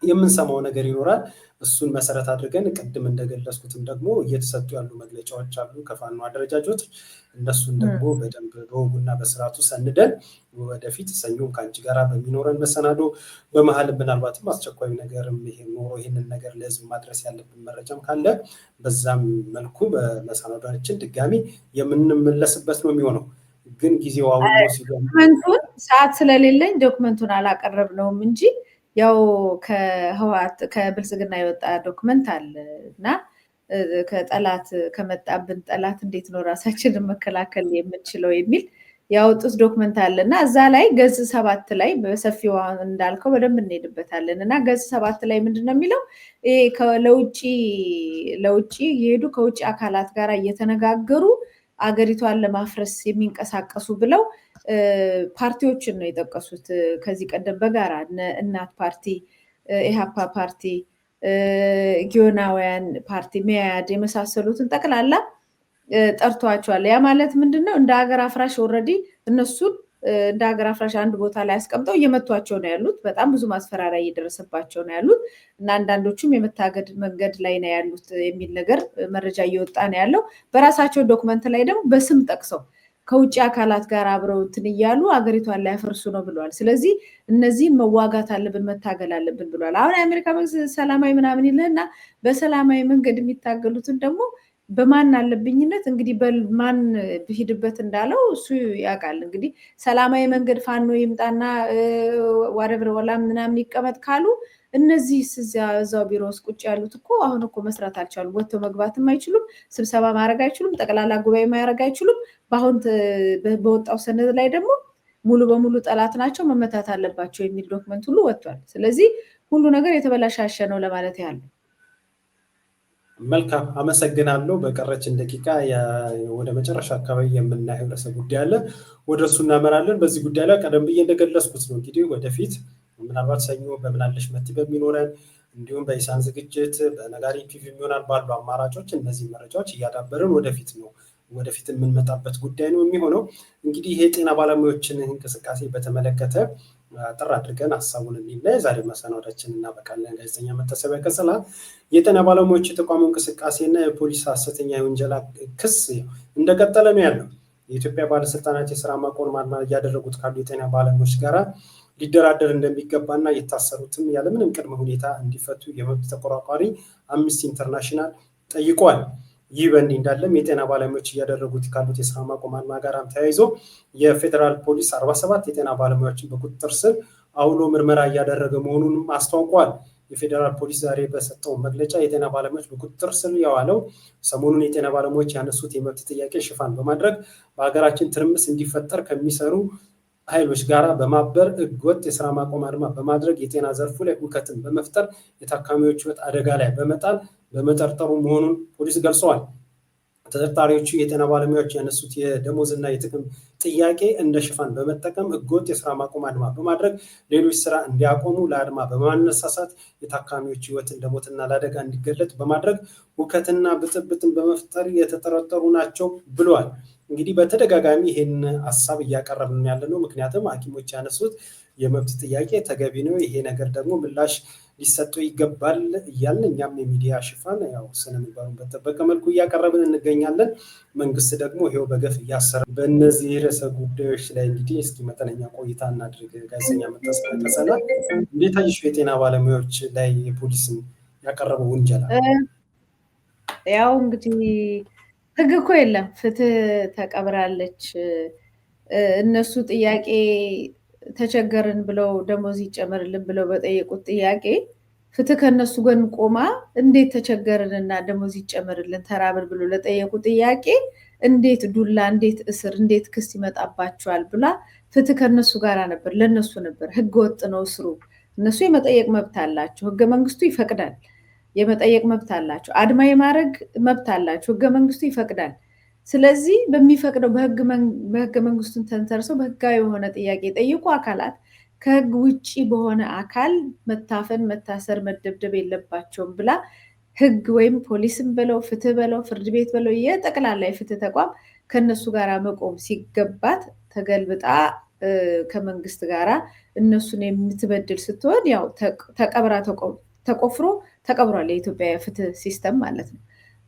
Speaker 1: የምንሰማው ነገር ይኖራል። እሱን መሰረት አድርገን ቅድም እንደገለጽኩትም ደግሞ እየተሰጡ ያሉ መግለጫዎች አሉ ከፋኖ አደረጃጆች። እነሱን ደግሞ በደንብ በወጉና በስርዓቱ ሰንደን ወደፊት ሰኞም ከአንቺ ጋር በሚኖረን መሰናዶ በመሀል ምናልባትም አስቸኳይ ነገርም ይሄ ኖሮ ይህንን ነገር ለህዝብ ማድረስ ያለብን መረጃም ካለ በዛም መልኩ በመሰናዶችን ድጋሚ የምንመለስበት ነው የሚሆነው። ግን ጊዜው አሁን ነው
Speaker 2: ዶክመንቱን ሰዓት ስለሌለኝ ዶክመንቱን አላቀረብነውም እንጂ ያው ከህወሓት ከብልጽግና የወጣ ዶክመንት አለ እና ከጠላት ከመጣብን ጠላት እንዴት ነው ራሳችንን መከላከል የምንችለው የሚል ያወጡት ዶክመንት አለ እና እዛ ላይ ገጽ 7 ላይ በሰፊው እንዳልከው በደንብ እንሄድበታለን። እና ገጽ 7 ላይ ምንድነው የሚለው? ለውጭ የሄዱ ከውጭ አካላት ጋር እየተነጋገሩ አገሪቷን ለማፍረስ የሚንቀሳቀሱ ብለው ፓርቲዎችን ነው የጠቀሱት። ከዚህ ቀደም በጋራ እናት ፓርቲ፣ ኢሃፓ ፓርቲ፣ ጊዮናውያን ፓርቲ፣ መያድ የመሳሰሉትን ጠቅላላ ጠርቷቸዋል። ያ ማለት ምንድነው? እንደ ሀገር አፍራሽ ኦልሬዲ እነሱን እንደ ሀገር አፍራሽ አንድ ቦታ ላይ አስቀምጠው እየመቷቸው ነው ያሉት። በጣም ብዙ ማስፈራሪያ እየደረሰባቸው ነው ያሉት እና አንዳንዶቹም የመታገድ መንገድ ላይ ነው ያሉት የሚል ነገር መረጃ እየወጣ ነው ያለው። በራሳቸው ዶክመንት ላይ ደግሞ በስም ጠቅሰው ከውጭ አካላት ጋር አብረው እንትን እያሉ አገሪቷን ላይ ያፈርሱ ነው ብለዋል። ስለዚህ እነዚህን መዋጋት አለብን መታገል አለብን ብለዋል። አሁን የአሜሪካ መንግስት ሰላማዊ ምናምን ይልህና በሰላማዊ መንገድ የሚታገሉትን ደግሞ በማን አለብኝነት እንግዲህ በማን ብሂድበት እንዳለው እሱ ያውቃል። እንግዲህ ሰላማዊ መንገድ ፋኖ ይምጣና ዋረብረ ወላም ምናምን ይቀመጥ ካሉ እነዚህ እዛው ቢሮ ውስጥ ቁጭ ያሉት እኮ አሁን እኮ መስራት አልቻሉም። ወጥተው መግባትም አይችሉም፣ ስብሰባ ማድረግ አይችሉም፣ ጠቅላላ ጉባኤ ማድረግ አይችሉም። በአሁን በወጣው ሰነድ ላይ ደግሞ ሙሉ በሙሉ ጠላት ናቸው መመታት አለባቸው የሚል ዶክመንት ሁሉ ወጥቷል። ስለዚህ ሁሉ ነገር የተበላሻሸ ነው ለማለት ያህል።
Speaker 1: መልካም አመሰግናለሁ። በቀረችን ደቂቃ ወደ መጨረሻ አካባቢ የምናየው ርዕሰ ጉዳይ አለ፣ ወደ እሱ እናመራለን። በዚህ ጉዳይ ላይ ቀደም ብዬ እንደገለጽኩት ነው እንግዲህ ወደፊት ምናልባት ሰኞ በምናለሽ መቲ በሚኖረን እንዲሁም በኢሳን ዝግጅት በነጋሪ ቲቪ የሚሆናል ባሉ አማራጮች እነዚህ መረጃዎች እያዳበርን ወደፊት የምንመጣበት ጉዳይ ነው የሚሆነው። እንግዲህ ይሄ ጤና ባለሙያዎችን እንቅስቃሴ በተመለከተ አጠር አድርገን ሀሳቡን እንይና የዛሬ መሰናዶአችንን እናበቃለን። ጋዜጠኛ መታሰቢያ ቀጸላ የጤና ባለሙያዎች የተቋሙ እንቅስቃሴና የፖሊስ ሐሰተኛ የወንጀል ክስ እንደቀጠለ ነው ያለው። የኢትዮጵያ ባለስልጣናት የስራ ማቆም አድማ እያደረጉት ካሉ የጤና ባለሙያዎች ጋራ ሊደራደር እንደሚገባና የታሰሩትም ያለምንም ቅድመ ሁኔታ እንዲፈቱ የመብት ተቆርቋሪ አምነስቲ ኢንተርናሽናል ጠይቋል። ይህ በእንዲህ እንዳለም የጤና ባለሙያዎች እያደረጉት ካሉት የስራ ማቆም አድማ ጋራም ተያይዞ የፌዴራል ፖሊስ 47 የጤና ባለሙያዎችን በቁጥጥር ስር አውሎ ምርመራ እያደረገ መሆኑንም አስታውቋል። የፌዴራል ፖሊስ ዛሬ በሰጠው መግለጫ የጤና ባለሙያዎች በቁጥጥር ስር የዋለው ሰሞኑን የጤና ባለሙያዎች ያነሱት የመብት ጥያቄ ሽፋን በማድረግ በሀገራችን ትርምስ እንዲፈጠር ከሚሰሩ ኃይሎች ጋር በማበር ህገወጥ የስራ ማቆም አድማ በማድረግ የጤና ዘርፉ ላይ ሁከትን በመፍጠር የታካሚዎች ህይወት አደጋ ላይ በመጣል በመጠርጠሩ መሆኑን ፖሊስ ገልጸዋል። ተጠርጣሪዎቹ የጤና ባለሙያዎች ያነሱት የደሞዝና የጥቅም ጥያቄ እንደ ሽፋን በመጠቀም ህገወጥ የስራ ማቆም አድማ በማድረግ ሌሎች ስራ እንዲያቆሙ ለአድማ በማነሳሳት የታካሚዎች ህይወት እንደሞትና ለአደጋ እንዲገለጥ በማድረግ ሁከትና ብጥብጥን በመፍጠር የተጠረጠሩ ናቸው ብለዋል። እንግዲህ በተደጋጋሚ ይህን ሀሳብ እያቀረብን ያለ ነው። ምክንያቱም ሐኪሞች ያነሱት የመብት ጥያቄ ተገቢ ነው። ይሄ ነገር ደግሞ ምላሽ ሊሰጠው ይገባል እያልን እኛም የሚዲያ ሽፋን ያው ስነ ምግባሩን በጠበቀ መልኩ እያቀረብን እንገኛለን። መንግስት ደግሞ ይሄው በገፍ እያሰረ በእነዚህ ርዕሰ ጉዳዮች ላይ እንግዲህ እስኪ መጠነኛ ቆይታ እናድርግ። ጋዜጠኛ መተሰላ እንዴት አየሽው የጤና ባለሙያዎች ላይ የፖሊስን ያቀረበው ውንጀላ?
Speaker 2: ያው እንግዲህ ህግ እኮ የለም፣ ፍትህ ተቀብራለች። እነሱ ጥያቄ ተቸገርን ብለው ደሞዝ ይጨመርልን ብለው በጠየቁት ጥያቄ ፍትህ ከነሱ ጎን ቆማ እንዴት ተቸገርን እና ደሞዝ ይጨመርልን ተራብን ብሎ ለጠየቁ ጥያቄ እንዴት ዱላ፣ እንዴት እስር፣ እንዴት ክስ ይመጣባቸዋል ብላ ፍትህ ከነሱ ጋር ነበር፣ ለነሱ ነበር። ህገ ወጥ ነው እስሩ። እነሱ የመጠየቅ መብት አላቸው፣ ህገ መንግስቱ ይፈቅዳል። የመጠየቅ መብት አላቸው፣ አድማ የማድረግ መብት አላቸው፣ ህገ መንግስቱ ይፈቅዳል። ስለዚህ በሚፈቅደው በህገ መንግስቱን ተንተርሰው በህጋዊ የሆነ ጥያቄ የጠየቁ አካላት ከህግ ውጭ በሆነ አካል መታፈን፣ መታሰር፣ መደብደብ የለባቸውም ብላ ህግ ወይም ፖሊስም በለው ፍትህ በለው ፍርድ ቤት በለው የጠቅላላ የፍትህ ተቋም ከነሱ ጋር መቆም ሲገባት ተገልብጣ ከመንግስት ጋር እነሱን የምትበድል ስትሆን ያው ተቀብራ ተቆፍሮ ተቀብሯል የኢትዮጵያ የፍትህ ሲስተም ማለት ነው።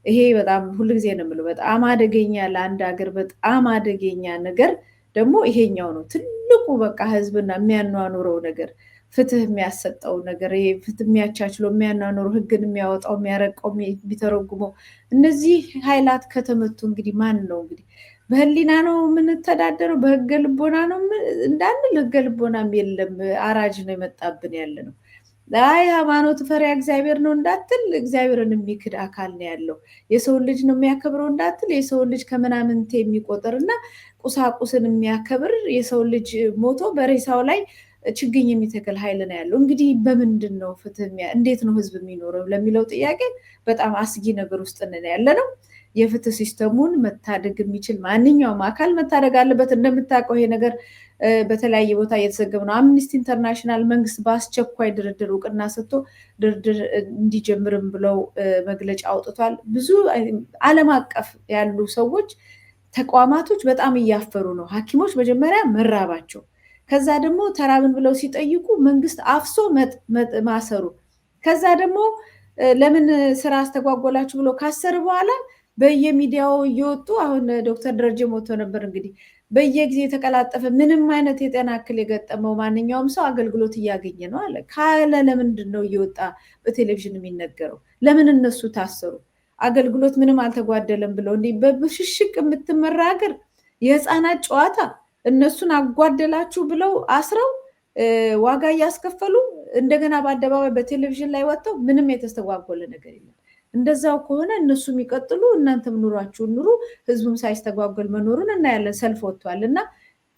Speaker 2: ይሄ በጣም ሁልጊዜ ነው የምለው በጣም አደገኛ ለአንድ ሀገር በጣም አደገኛ ነገር ደግሞ ይሄኛው ነው ትልቁ በቃ ህዝብና የሚያኗኑረው ነገር ፍትህ የሚያሰጠው ነገር ይሄ ፍትህ የሚያቻችለው የሚያኗኑረው ህግን የሚያወጣው የሚያረቀው የሚተረጉመው እነዚህ ኃይላት ከተመቱ እንግዲህ ማን ነው እንግዲህ በህሊና ነው የምንተዳደረው በህገ ልቦና ነው እንዳንል ህገ ልቦናም የለም አራጅ ነው የመጣብን ያለ ነው። አይ ሃይማኖት ፈሪያ እግዚአብሔር ነው እንዳትል እግዚአብሔርን የሚክድ አካል ነው ያለው። የሰው ልጅ ነው የሚያከብረው እንዳትል የሰው ልጅ ከምናምንቴ የሚቆጥርና ቁሳቁስን የሚያከብር የሰው ልጅ ሞቶ በሬሳው ላይ ችግኝ የሚተክል ኃይል ነው ያለው። እንግዲህ በምንድን ነው ፍትህ እንዴት ነው ህዝብ የሚኖረው ለሚለው ጥያቄ በጣም አስጊ ነገር ውስጥ ነን ያለ ነው። የፍትህ ሲስተሙን መታደግ የሚችል ማንኛውም አካል መታደግ አለበት። እንደምታውቀው ይሄ ነገር በተለያየ ቦታ እየተዘገበ ነው። አምኒስቲ ኢንተርናሽናል መንግስት በአስቸኳይ ድርድር እውቅና ሰጥቶ ድርድር እንዲጀምርም ብለው መግለጫ አውጥቷል። ብዙ ዓለም አቀፍ ያሉ ሰዎች ተቋማቶች በጣም እያፈሩ ነው። ሐኪሞች መጀመሪያ መራባቸው፣ ከዛ ደግሞ ተራብን ብለው ሲጠይቁ መንግስት አፍሶ ማሰሩ፣ ከዛ ደግሞ ለምን ስራ አስተጓጎላችሁ ብሎ ካሰር በኋላ በየሚዲያው እየወጡ አሁን ዶክተር ደረጀ ሞቶ ነበር እንግዲህ በየጊዜ የተቀላጠፈ ምንም አይነት የጤና እክል የገጠመው ማንኛውም ሰው አገልግሎት እያገኘ ነው አለ ካለ ለምንድን ነው እየወጣ በቴሌቪዥን የሚነገረው? ለምን እነሱ ታሰሩ? አገልግሎት ምንም አልተጓደለም ብለው እንዲህ በብሽሽቅ የምትመራ ሀገር የህፃናት ጨዋታ እነሱን አጓደላችሁ ብለው አስረው ዋጋ እያስከፈሉ እንደገና በአደባባይ በቴሌቪዥን ላይ ወጥተው ምንም የተስተጓጎለ ነገር የለም። እንደዛው ከሆነ እነሱ የሚቀጥሉ እናንተም ኑሯችሁን ኑሩ፣ ህዝቡም ሳይስተጓጎል መኖሩን እናያለን። ሰልፍ ወጥቷል እና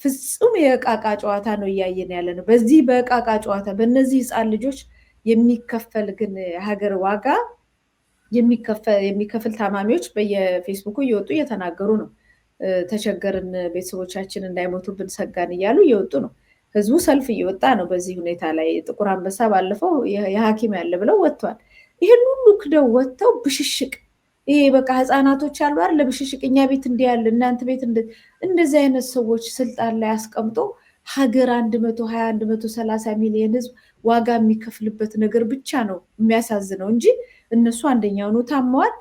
Speaker 2: ፍጹም የእቃቃ ጨዋታ ነው እያየን ያለ ነው። በዚህ በእቃቃ ጨዋታ በእነዚህ ህፃን ልጆች የሚከፈል ግን ሀገር ዋጋ የሚከፍል ታማሚዎች በየፌስቡኩ እየወጡ እየተናገሩ ነው። ተቸገርን፣ ቤተሰቦቻችን እንዳይሞቱብን ሰጋን እያሉ እየወጡ ነው። ህዝቡ ሰልፍ እየወጣ ነው። በዚህ ሁኔታ ላይ ጥቁር አንበሳ ባለፈው የሐኪም ያለ ብለው ወጥቷል። ይህን ሁሉ ክደው ወጥተው ብሽሽቅ ይሄ በቃ ህፃናቶች አሉ አይደል ለብሽሽቅ እኛ ቤት እንዲህ ያለ እናንተ ቤት እንደዚህ አይነት ሰዎች ስልጣን ላይ አስቀምጦ ሀገር 120 130 ሚሊዮን ህዝብ ዋጋ የሚከፍልበት ነገር ብቻ ነው የሚያሳዝነው እንጂ እነሱ አንደኛውኑ ታመዋል።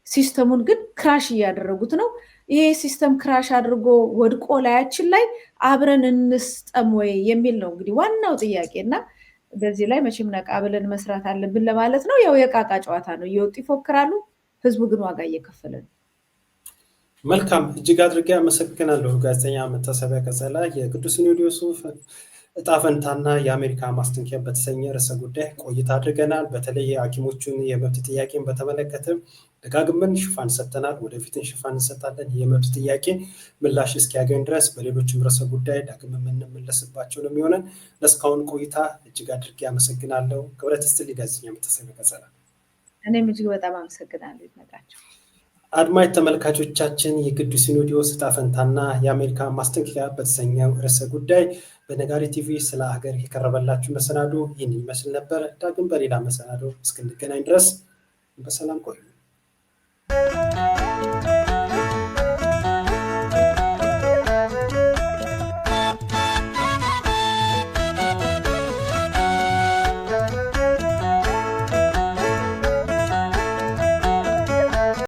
Speaker 2: ሲስተሙን ግን ክራሽ እያደረጉት ነው። ይሄ ሲስተም ክራሽ አድርጎ ወድቆ ላያችን ላይ አብረን እንስጠም ወይ የሚል ነው እንግዲህ ዋናው ጥያቄ እና በዚህ ላይ መቼም ነቃ ብለን መስራት አለብን ለማለት ነው። ያው የቃቃ ጨዋታ ነው። እየወጡ ይፎክራሉ፣ ህዝቡ ግን ዋጋ እየከፈለ ነው።
Speaker 1: መልካም፣ እጅግ አድርጌ አመሰግናለሁ ጋዜጠኛ መታሰቢያ ቀጸላ። የቅዱስ ሲኖዶሱ ዕጣ ፈንታና የአሜሪካ ማስጠንቀቂያ በተሰኘ ርዕሰ ጉዳይ ቆይታ አድርገናል። በተለይ የሐኪሞቹን የመብት ጥያቄን በተመለከተ ደጋግመን ሽፋን ሰጥተናል፣ ወደፊትን ሽፋን እንሰጣለን። የመብት ጥያቄ ምላሽ እስኪያገኝ ድረስ በሌሎችም ርዕሰ ጉዳይ ዳግም የምንመለስባቸው ነው የሚሆነን። ለእስካሁን ቆይታ እጅግ አድርጌ አመሰግናለሁ። ክብረት ይስጥልኝ ጋዜጠኛ መታሰቢያ ቀጸላ።
Speaker 2: እኔም እጅግ በጣም አመሰግናለሁ ይድነቃቸው።
Speaker 1: አድማጭ ተመልካቾቻችን የቅዱስ ሲኖዶስ ዕጣ ፈንታና የአሜሪካ ማስጠንቀቂያ በተሰኘው ርዕሰ ጉዳይ በነጋሪት ቲቪ ስለ ሀገር የቀረበላችሁ መሰናዶ ይህን ይመስል ነበር። ዳግም በሌላ መሰናዶ እስክንገናኝ ድረስ በሰላም ቆዩ።